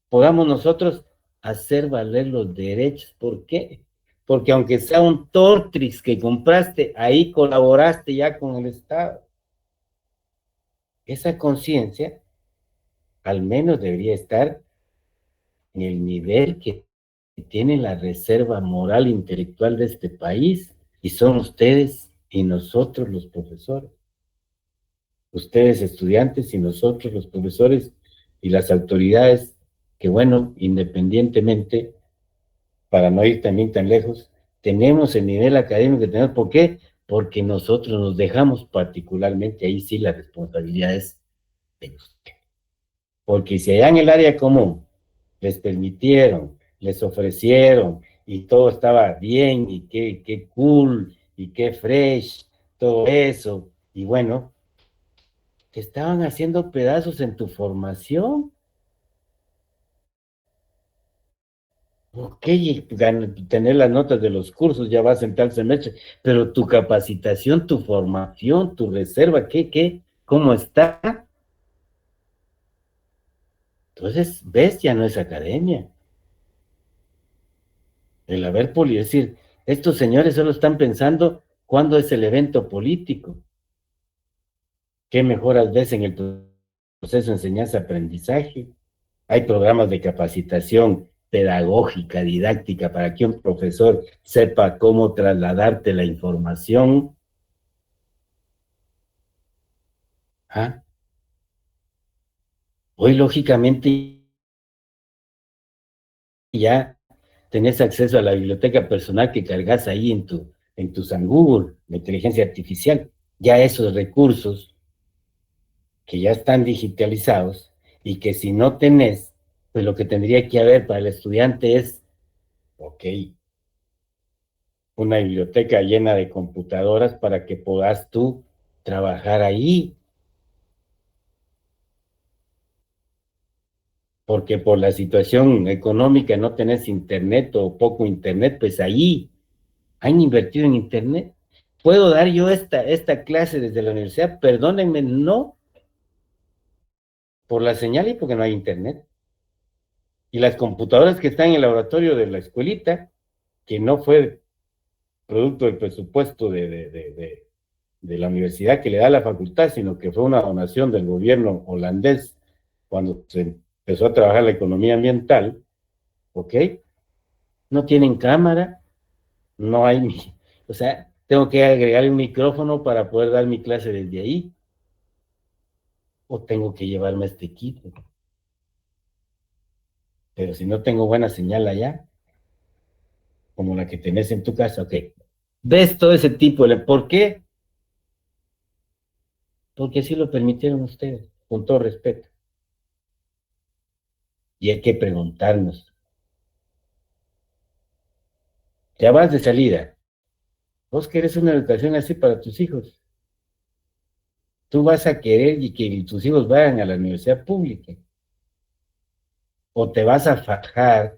Podamos nosotros hacer valer los derechos. ¿Por qué? Porque aunque sea un Tortrix que compraste, ahí colaboraste ya con el Estado. Esa conciencia al menos debería estar en el nivel que tiene la reserva moral e intelectual de este país, y son ustedes y nosotros los profesores. Ustedes estudiantes y nosotros los profesores y las autoridades que, bueno, independientemente, para no ir también tan lejos, tenemos el nivel académico que tenemos. ¿Por qué? Porque nosotros nos dejamos particularmente, ahí sí la responsabilidad es de usted. Porque si allá en el área común les permitieron, les ofrecieron, y todo estaba bien, y qué cool, y qué fresh, todo eso, y bueno, te estaban haciendo pedazos en tu formación. Ok, tener las notas de los cursos, ya vas en tal semestre, pero tu capacitación, tu formación, tu reserva, cómo está? Entonces, ves, ya no es academia. El haber es decir, estos señores solo están pensando cuándo es el evento político. ¿Qué mejoras ves en el proceso de enseñanza-aprendizaje? Hay programas de capacitación pedagógica, didáctica, para que un profesor sepa cómo trasladarte la información. ¿Ah? Hoy, lógicamente, ya tenés acceso a la biblioteca personal que cargas ahí en tu San Google, la inteligencia artificial. Ya esos recursos que ya están digitalizados y que si no tenés, pues lo que tendría que haber para el estudiante es, ok, una biblioteca llena de computadoras para que puedas tú trabajar ahí, porque por la situación económica no tenés internet o poco internet, pues ahí han invertido en internet. ¿Puedo dar yo esta clase desde la universidad? Perdónenme, no, por la señal y porque no hay internet. Y las computadoras que están en el laboratorio de la escuelita, que no fue producto del presupuesto de la universidad que le da la facultad, sino que fue una donación del gobierno holandés cuando se empezó a trabajar la economía ambiental, ¿ok? No tienen cámara, no hay, o sea, tengo que agregarle un micrófono para poder dar mi clase desde ahí, o tengo que llevarme este equipo. Pero si no tengo buena señal allá, como la que tenés en tu casa, ok. ¿Ves todo ese tipo de... ¿Por qué? Porque así lo permitieron ustedes, con todo respeto. Y hay que preguntarnos, ya vas de salida, ¿vos querés una educación así para tus hijos? ¿Tú vas a querer y que tus hijos vayan a la universidad pública? ¿O te vas a fajar?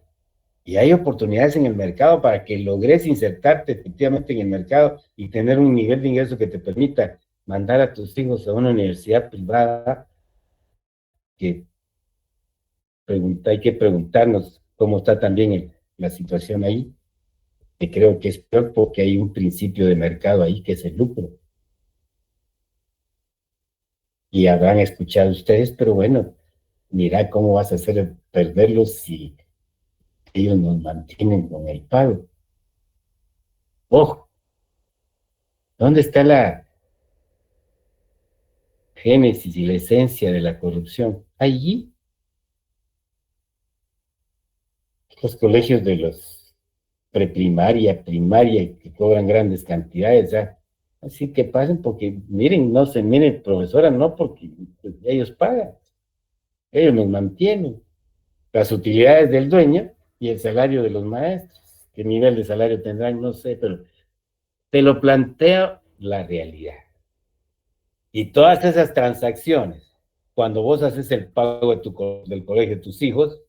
Y hay oportunidades en el mercado para que logres insertarte efectivamente en el mercado y tener un nivel de ingreso que te permita mandar a tus hijos a una universidad privada, que hay que preguntarnos cómo está también la situación ahí, que creo que es peor porque hay un principio de mercado ahí que es el lucro. Y habrán escuchado ustedes, pero bueno, mira cómo vas a hacer perderlos si ellos nos mantienen con el pago. Ojo, ¿dónde está la génesis y la esencia de la corrupción? Allí. los colegios de los preprimaria, primaria, que cobran grandes cantidades, ya. Así que pasen, porque miren, no se miren, profesora, no, porque pues, ellos pagan, ellos nos mantienen. Las utilidades del dueño y el salario de los maestros. ¿Qué nivel de salario tendrán? No sé, pero te lo planteo la realidad. Y todas esas transacciones, cuando vos haces el pago de del colegio de tus hijos,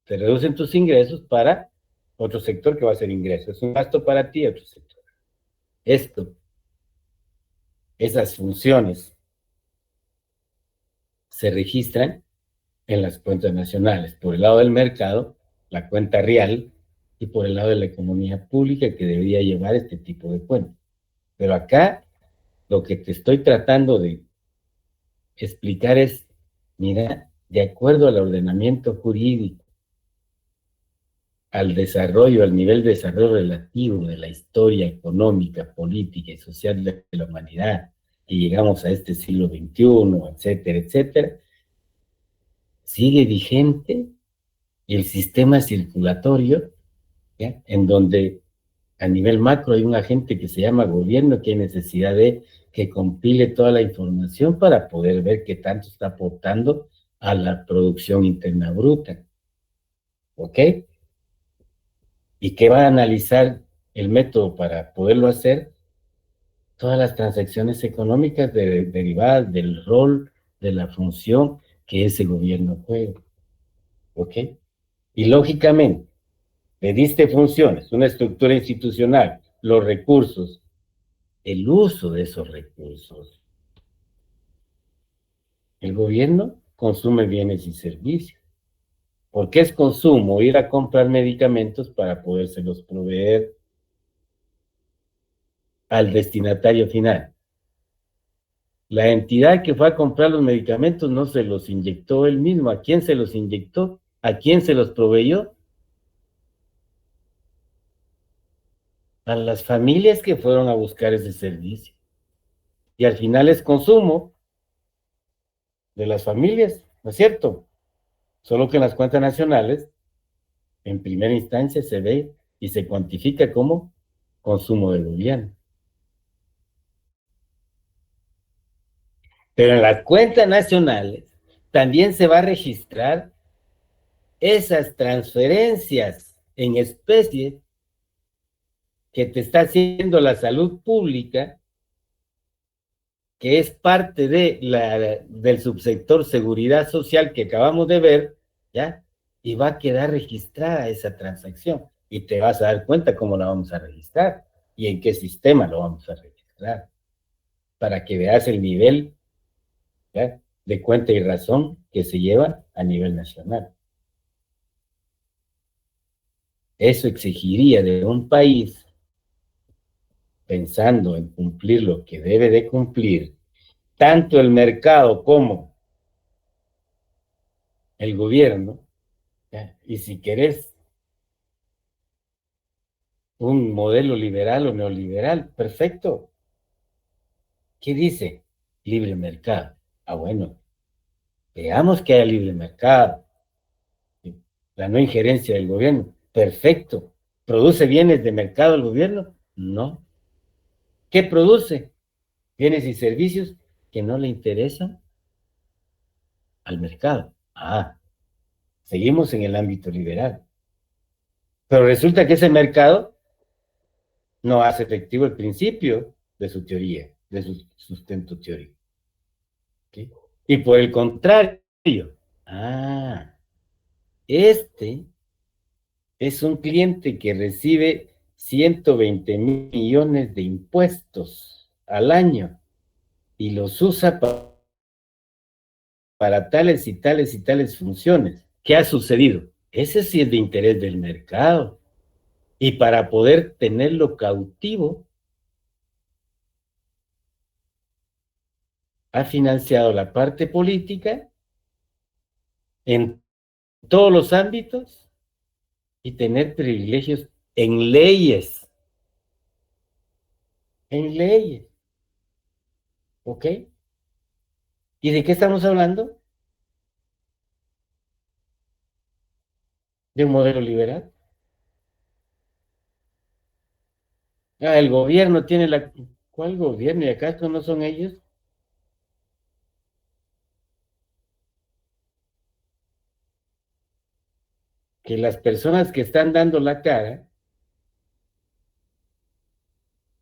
te reducen tus ingresos para otro sector que va a ser ingreso. Es un gasto para ti, otro sector. Esto, esas funciones se registran en las cuentas nacionales, por el lado del mercado, la cuenta real, y por el lado de la economía pública que debería llevar este tipo de cuentas. Pero acá lo que te estoy tratando de explicar es, mira, de acuerdo al ordenamiento jurídico, al desarrollo, al nivel de desarrollo relativo de la historia económica, política y social de la humanidad, y llegamos a este siglo XXI, etcétera, etcétera, sigue vigente el sistema circulatorio, ¿ya? En donde a nivel macro hay un agente que se llama gobierno que hay necesidad de que compile toda la información para poder ver qué tanto está aportando a la producción interna bruta. ¿Ok? ¿Y qué va a analizar el método para poderlo hacer? Todas las transacciones económicas derivadas del rol, de la función que ese gobierno juega. ¿Ok? Y lógicamente, le diste funciones, una estructura institucional, los recursos, el uso de esos recursos. El gobierno consume bienes y servicios. ¿Por qué es consumo? Ir a comprar medicamentos para podérselos proveer al destinatario final. La entidad que fue a comprar los medicamentos no se los inyectó él mismo. ¿A quién se los inyectó? ¿A quién se los proveyó? A las familias que fueron a buscar ese servicio. Y al final es consumo de las familias, ¿no es cierto? Solo que en las cuentas nacionales, en primera instancia, se ve y se cuantifica como consumo del gobierno. Pero en las cuentas nacionales también se va a registrar esas transferencias en especie que te está haciendo la salud pública, que es parte del subsector seguridad social que acabamos de ver, ¿ya? Y va a quedar registrada esa transacción. Y te vas a dar cuenta cómo la vamos a registrar y en qué sistema lo vamos a registrar, para que veas el nivel, ¿ya?, de cuenta y razón que se lleva a nivel nacional. Eso exigiría de un país, pensando en cumplir lo que debe de cumplir, tanto el mercado como el gobierno, ¿ya? Y si querés un modelo liberal o neoliberal, perfecto. ¿Qué dice? Libre mercado. Ah, bueno, veamos que haya libre mercado. La no injerencia del gobierno, perfecto. ¿Produce bienes de mercado el gobierno? No. ¿Qué produce? Bienes y servicios que no le interesan al mercado. Ah, seguimos en el ámbito liberal. Pero resulta que ese mercado no hace efectivo el principio de su teoría, de su sustento teórico. ¿Okay? Y por el contrario, este es un cliente que recibe 120 mil millones de impuestos al año y los usa para tales y tales y tales funciones. ¿Qué ha sucedido? Ese sí es de interés del mercado. Y para poder tenerlo cautivo, ha financiado la parte política en todos los ámbitos y tener privilegios en leyes. En leyes. ¿Ok? ¿Y de qué estamos hablando? de un modelo liberal. Ah, el gobierno tiene la... ¿Cuál gobierno? ¿Y acaso no son ellos? Que las personas que están dando la cara,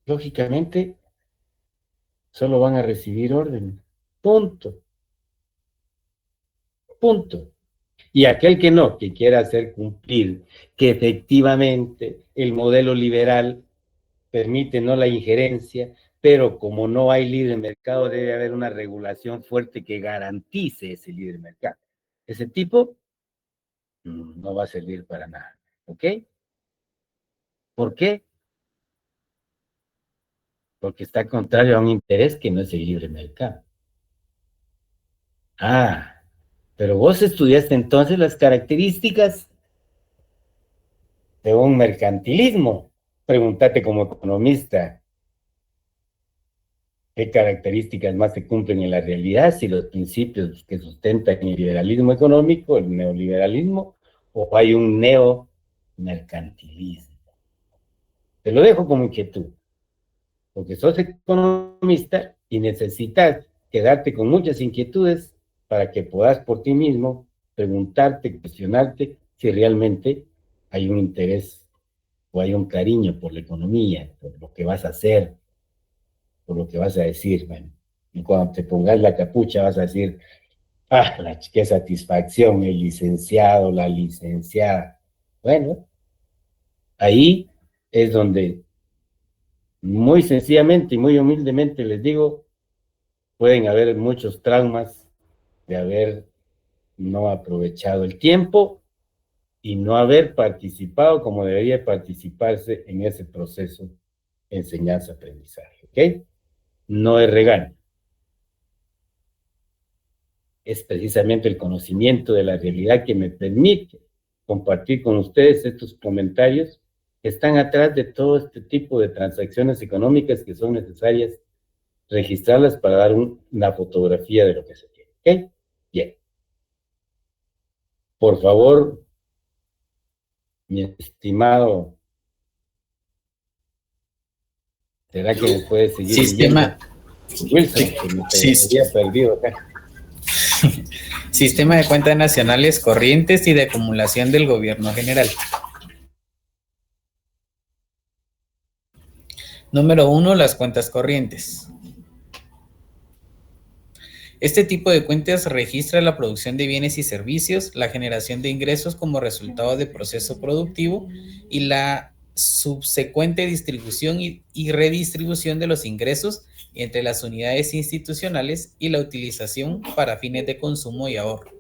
lógicamente, solo van a recibir órdenes. Punto. Punto. Y aquel que no, que quiera hacer cumplir que efectivamente el modelo liberal permite no la injerencia, pero como no hay libre mercado, debe haber una regulación fuerte que garantice ese libre mercado. Ese tipo no va a servir para nada. ¿Ok? ¿Por qué? Porque está contrario a un interés que no es el libre mercado. Ah, pero vos estudiaste entonces las características de un mercantilismo. Pregúntate como economista, ¿qué características más se cumplen en la realidad? Si los principios que sustentan el liberalismo económico, el neoliberalismo, o hay un neomercantilismo. Te lo dejo como inquietud, porque sos economista y necesitas quedarte con muchas inquietudes para que puedas por ti mismo preguntarte, cuestionarte si realmente hay un interés o hay un cariño por la economía, por lo que vas a hacer, por lo que vas a decir, bueno. Y cuando te pongas la capucha vas a decir, ah, qué satisfacción, el licenciado, la licenciada. Bueno, ahí es donde muy sencillamente y muy humildemente les digo, pueden haber muchos traumas de haber no aprovechado el tiempo y no haber participado como debería participarse en ese proceso de enseñanza-aprendizaje, ¿ok? No es regaño. Es precisamente el conocimiento de la realidad que me permite compartir con ustedes estos comentarios que están atrás de todo este tipo de transacciones económicas que son necesarias registrarlas para dar una fotografía de lo que se quiere. ¿Ok? Bien. Por favor, mi estimado, ¿será que me puede seguir Sistema. leyendo? Wilson, que me había perdido acá. Sistema de cuentas nacionales corrientes y de acumulación del gobierno general. Número 1, las cuentas corrientes. Este tipo de cuentas registra la producción de bienes y servicios, la generación de ingresos como resultado del proceso productivo y la subsecuente distribución y redistribución de los ingresos entre las unidades institucionales y la utilización para fines de consumo y ahorro.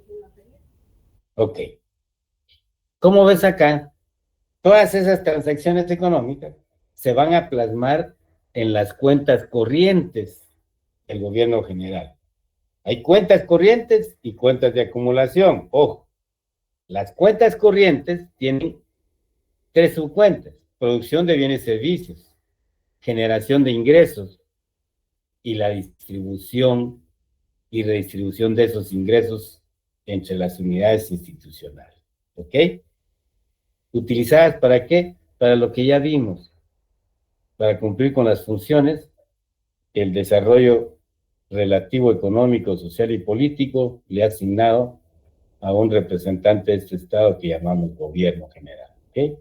Ok. ¿Cómo ves acá? Todas esas transacciones económicas se van a plasmar en las cuentas corrientes del gobierno general. Hay cuentas corrientes y cuentas de acumulación. Ojo, las cuentas corrientes tienen 3 subcuentas: producción de bienes y servicios, generación de ingresos y la distribución y redistribución de esos ingresos entre las unidades institucionales. ¿Ok? ¿Utilizadas para qué? Para lo que ya vimos, para cumplir con las funciones, el desarrollo relativo económico, social y político le ha asignado a un representante de este Estado que llamamos gobierno general. ¿Ok?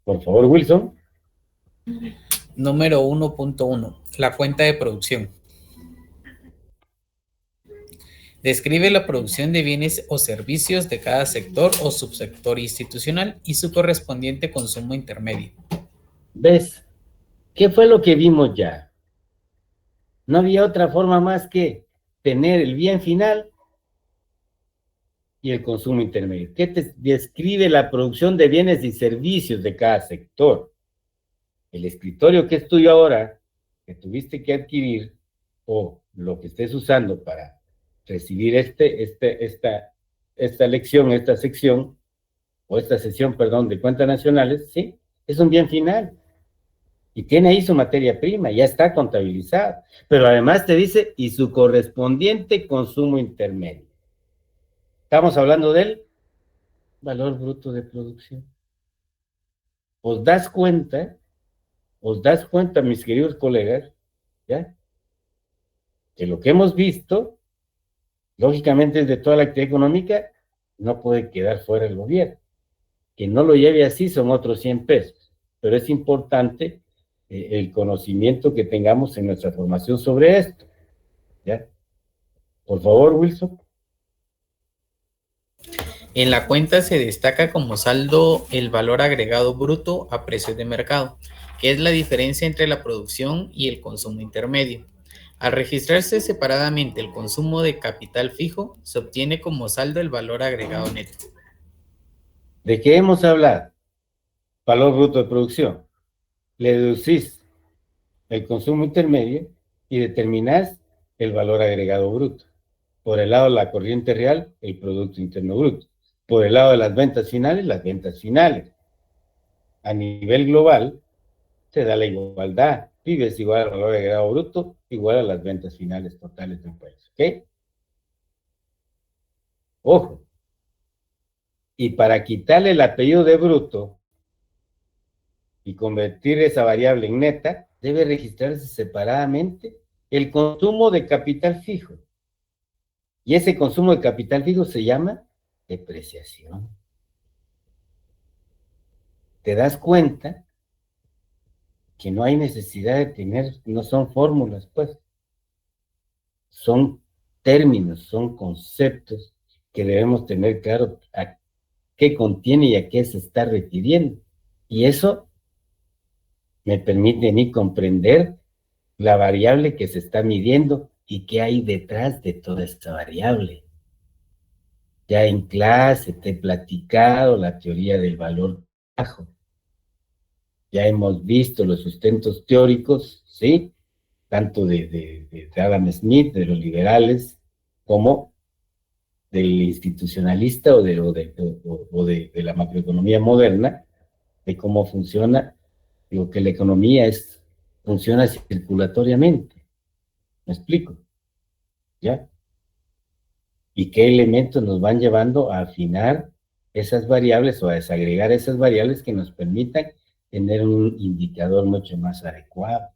Por favor, Wilson. Número 1.1. La cuenta de producción. Describe la producción de bienes o servicios de cada sector o subsector institucional y su correspondiente consumo intermedio. ¿Ves? ¿Qué fue lo que vimos ya? No había otra forma más que tener el bien final y el consumo intermedio. ¿Qué te describe la producción de bienes y servicios de cada sector? El escritorio que es tuyo ahora, que tuviste que adquirir, o lo que estés usando para recibir esta lección, esta sección, o esta sesión, perdón, de cuentas nacionales, sí, es un bien final. Y tiene ahí su materia prima, ya está contabilizado. Pero además te dice, y su correspondiente consumo intermedio. Estamos hablando del valor bruto de producción. ¿Os das cuenta, mis queridos colegas, ya? Que lo que hemos visto, lógicamente, es de toda la actividad económica, no puede quedar fuera el gobierno. Que no lo lleve así son otros 100 pesos, pero es importante el conocimiento que tengamos en nuestra formación sobre esto, ¿ya? Por favor, Wilson. En la cuenta se destaca como saldo el valor agregado bruto a precios de mercado, que es la diferencia entre la producción y el consumo intermedio. Al registrarse separadamente el consumo de capital fijo, se obtiene como saldo el valor agregado neto. ¿De qué hemos hablado? Valor bruto de producción. Le deducís el consumo intermedio y determinás el valor agregado bruto. Por el lado de la corriente real, el Producto Interno Bruto. Por el lado de las ventas finales, las ventas finales. A nivel global, se da la igualdad. PIB es igual al valor agregado bruto, igual a las ventas finales totales del país. ¿Ok? Ojo. Y para quitarle el apellido de bruto y convertir esa variable en neta, debe registrarse separadamente el consumo de capital fijo. Y ese consumo de capital fijo se llama depreciación. ¿Te das cuenta que no hay necesidad de tener, no son fórmulas, pues? Son términos, son conceptos que debemos tener claro a qué contiene y a qué se está refiriendo. Y eso me permite a mí comprender la variable que se está midiendo y qué hay detrás de toda esta variable. Ya en clase te he platicado la teoría del valor bajo. Ya hemos visto los sustentos teóricos, ¿sí? Tanto de Adam Smith, de los liberales, como del institucionalista o de la macroeconomía moderna, de cómo funciona, lo que la economía funciona circulatoriamente. ¿Me explico? ¿Ya? Y qué elementos nos van llevando a afinar esas variables o a desagregar esas variables que nos permitan tener un indicador mucho más adecuado.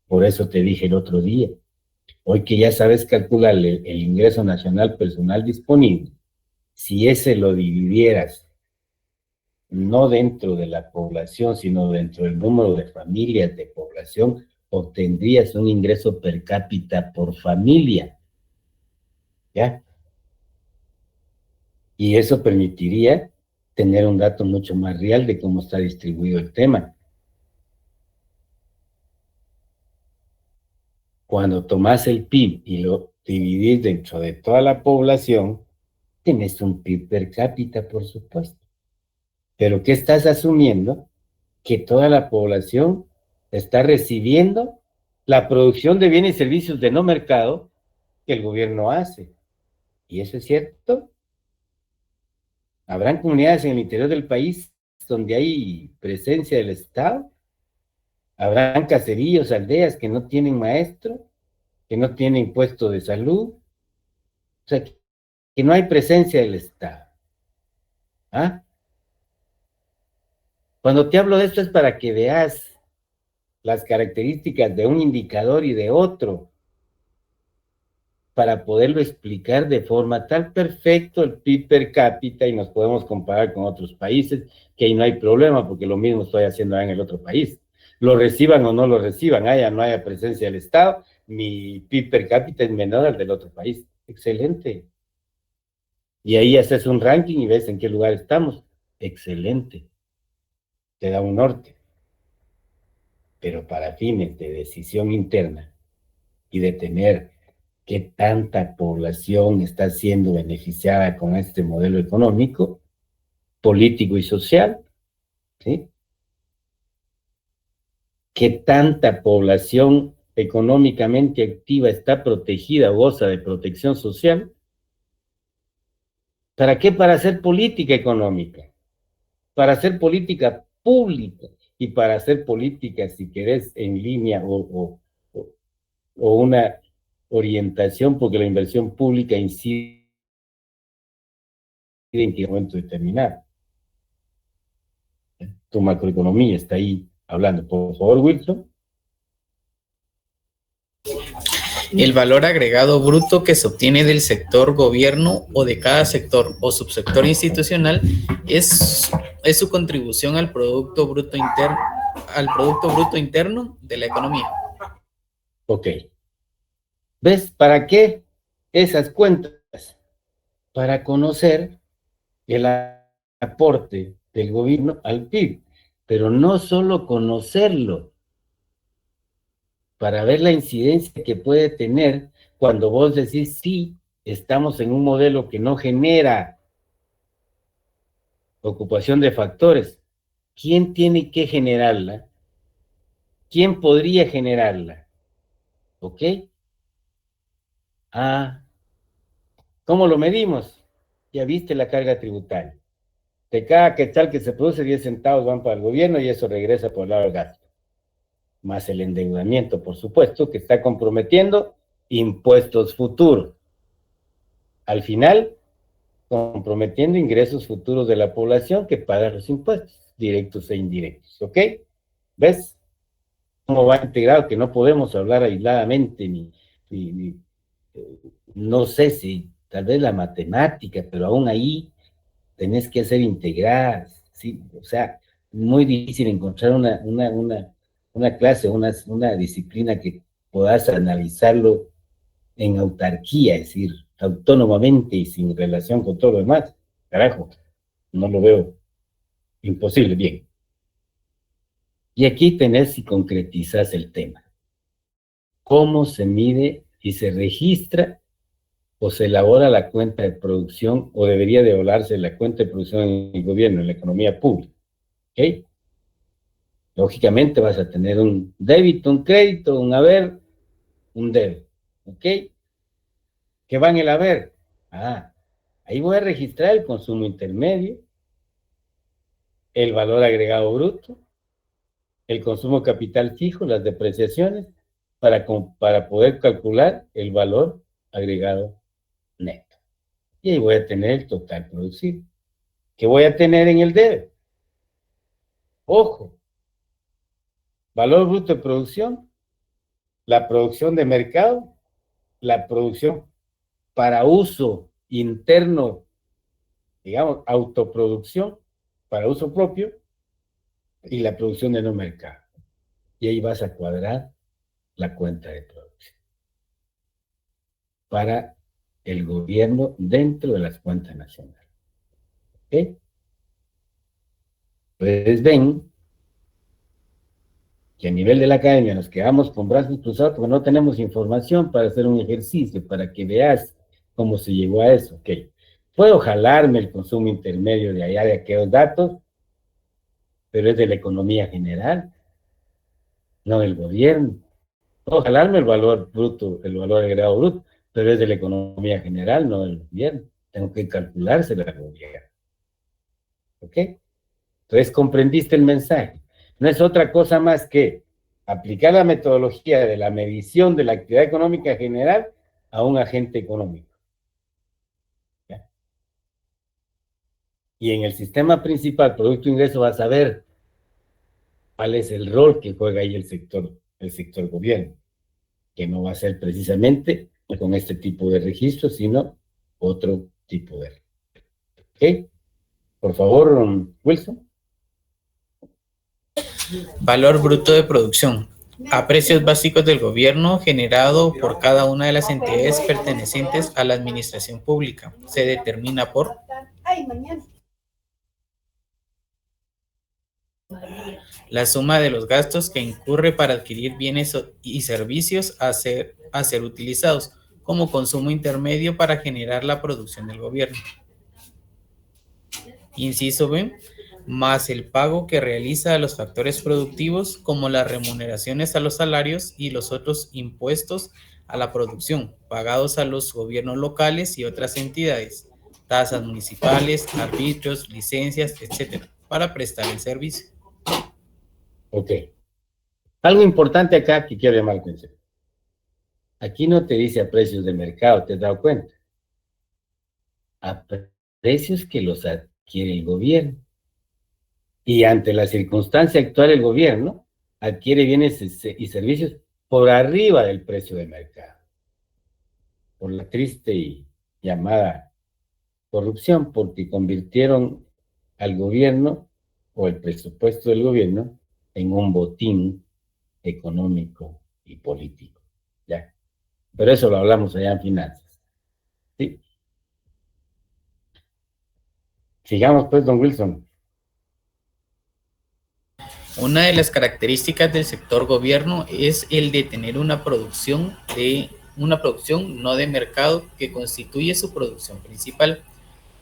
Por eso te dije el otro día, hoy que ya sabes calcular el ingreso nacional personal disponible, si ese lo dividieras no dentro de la población, sino dentro del número de familias de población, obtendrías un ingreso per cápita por familia. ¿Ya? Y eso permitiría tener un dato mucho más real de cómo está distribuido el tema. Cuando tomás el PIB y lo dividís dentro de toda la población, tenés un PIB per cápita, por supuesto. Pero ¿qué estás asumiendo? Que toda la población está recibiendo la producción de bienes y servicios de no mercado que el gobierno hace. ¿Y eso es cierto? ¿Habrán comunidades en el interior del país donde hay presencia del Estado? ¿Habrán caseríos, aldeas que no tienen maestro, que no tienen puesto de salud? O sea, que no hay presencia del Estado. ¿Ah? Cuando te hablo de esto es para que veas las características de un indicador y de otro, para poderlo explicar de forma tal perfecto el PIB per cápita y nos podemos comparar con otros países, que ahí no hay problema, porque lo mismo estoy haciendo en el otro país. Lo reciban o no lo reciban, haya no haya presencia del Estado, mi PIB per cápita es menor al del otro país. Excelente. Y ahí haces un ranking y ves en qué lugar estamos. Excelente. Te da un norte. Pero para fines de decisión interna y de tener qué tanta población está siendo beneficiada con este modelo económico, político y social, ¿sí? ¿Qué tanta población económicamente activa está protegida o goza de protección social? ¿Para qué? Para hacer política económica, para hacer política pública y para hacer política, si querés, en línea o una orientación, porque la inversión pública incide en qué momento determinado. Tu macroeconomía está ahí hablando. Por favor, Wilson. El valor agregado bruto que se obtiene del sector gobierno o de cada sector o subsector institucional es su contribución al Producto Bruto Interno de la economía. Ok. ¿Ves? ¿Para qué esas cuentas? Para conocer el aporte del gobierno al PIB, pero no solo conocerlo, para ver la incidencia que puede tener cuando vos decís, sí, estamos en un modelo que no genera ocupación de factores. ¿Quién tiene que generarla? ¿Quién podría generarla? ¿Ok? ¿Cómo lo medimos? Ya viste la carga tributaria. De cada quetzal que se produce, 10 centavos van para el gobierno y eso regresa por el lado del gasto. Más el endeudamiento, por supuesto, que está comprometiendo impuestos futuros. Al final, comprometiendo ingresos futuros de la población que paga los impuestos, directos e indirectos. ¿Ok? ¿Ves cómo va integrado? Que no podemos hablar aisladamente, no sé si tal vez la matemática, pero aún ahí tenés que hacer integradas, ¿sí? O sea, muy difícil encontrar una clase, una disciplina que puedas analizarlo en autarquía, es decir, autónomamente y sin relación con todo lo demás. Carajo, no lo veo imposible. Bien. Y aquí tenés y concretizas el tema. ¿Cómo se mide y se registra o se elabora la cuenta de producción o debería de evaluarse la cuenta de producción en el gobierno, en la economía pública? ¿Ok? Lógicamente vas a tener un débito, un crédito, un haber, un debe. ¿Ok? ¿Qué va en el haber? Ahí voy a registrar el consumo intermedio, el valor agregado bruto, el consumo capital fijo, las depreciaciones, para poder calcular el valor agregado neto. Y ahí voy a tener el total producido. ¿Qué voy a tener en el debe? Ojo, valor bruto de producción, la producción de mercado, la producción para uso interno, digamos, autoproducción, para uso propio, y la producción de no mercado. Y ahí vas a cuadrar la cuenta de producción para el gobierno dentro de las cuentas nacionales. ¿Ok? Pues ven que a nivel de la academia nos quedamos con brazos cruzados porque no tenemos información para hacer un ejercicio, para que veas cómo se llegó a eso. Ok, puedo jalarme el consumo intermedio de allá de aquellos datos, pero es de la economía general, no del gobierno. Puedo jalarme el valor bruto, el valor agregado bruto, pero es de la economía general, no del gobierno. Tengo que calculárselo al gobierno. ¿Ok? Entonces, ¿comprendiste el mensaje? No es otra cosa más que aplicar la metodología de la medición de la actividad económica general a un agente económico. ¿Ya? Y en el sistema principal, Producto Ingreso, vas a ver cuál es el rol que juega ahí el sector gobierno, que no va a ser precisamente con este tipo de registro, sino otro tipo de registro. ¿Ok? Por favor, Wilson. Valor bruto de producción. A precios básicos del gobierno generado por cada una de las entidades pertenecientes a la administración pública. Se determina por la suma de los gastos que incurre para adquirir bienes y servicios a ser utilizados como consumo intermedio para generar la producción del gobierno. Inciso B, más el pago que realiza a los factores productivos como las remuneraciones a los salarios y los otros impuestos a la producción, pagados a los gobiernos locales y otras entidades, tasas municipales, arbitrios, licencias, etcétera, para prestar el servicio. Ok. Algo importante acá que quiero llamar la atención. Aquí no te dice a precios de mercado, ¿te has dado cuenta? A precios que los adquiere el gobierno. Y ante la circunstancia actual, el gobierno adquiere bienes y servicios por arriba del precio de mercado, por la triste y llamada corrupción, porque convirtieron al gobierno o el presupuesto del gobierno en un botín económico y político, ¿ya? Pero eso lo hablamos allá en finanzas, ¿sí? Sigamos pues, don Wilson. Una de las características del sector gobierno es el de tener una producción no de mercado que constituye su producción principal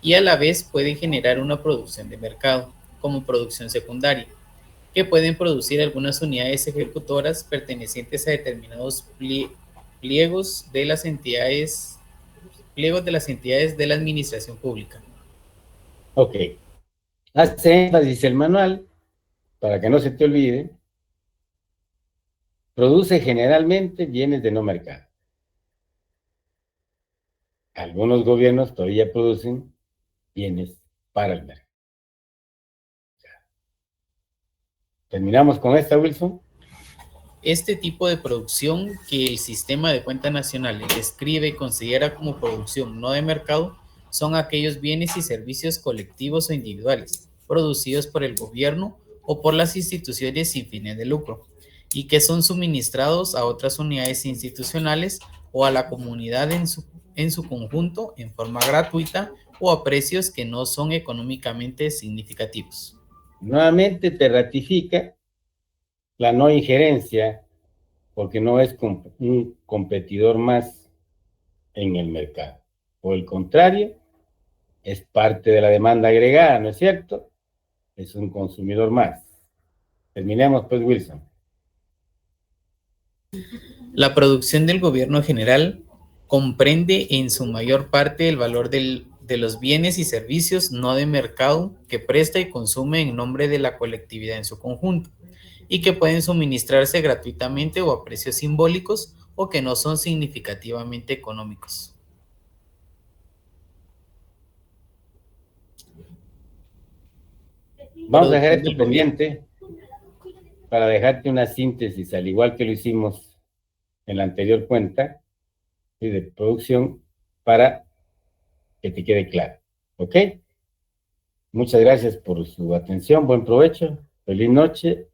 y a la vez puede generar una producción de mercado como producción secundaria, que pueden producir algunas unidades ejecutoras pertenecientes a determinados pliegos de las entidades de la administración pública. Ok. Hace énfasis el manual, para que no se te olvide, produce generalmente bienes de no mercado. Algunos gobiernos todavía producen bienes para el mercado. ¿Terminamos con esta, Wilson? Este tipo de producción que el Sistema de Cuentas Nacionales describe y considera como producción no de mercado son aquellos bienes y servicios colectivos o individuales producidos por el gobierno o por las instituciones sin fines de lucro y que son suministrados a otras unidades institucionales o a la comunidad en su conjunto en forma gratuita o a precios que no son económicamente significativos. Nuevamente te ratifica la no injerencia, porque no es un competidor más en el mercado. Por el contrario, es parte de la demanda agregada, ¿no es cierto? Es un consumidor más. Terminemos pues, Wilson. La producción del gobierno general comprende en su mayor parte el valor de los bienes y servicios no de mercado que presta y consume en nombre de la colectividad en su conjunto y que pueden suministrarse gratuitamente o a precios simbólicos o que no son significativamente económicos. Vamos a dejar esto pendiente para dejarte una síntesis, al igual que lo hicimos en la anterior cuenta, ¿sí?, de producción, para que te quede claro. ¿Ok? Muchas gracias por su atención, buen provecho, feliz noche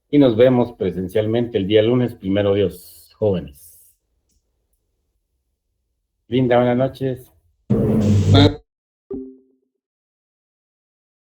y nos vemos presencialmente el día lunes, primero Dios, jóvenes. Linda, buenas noches.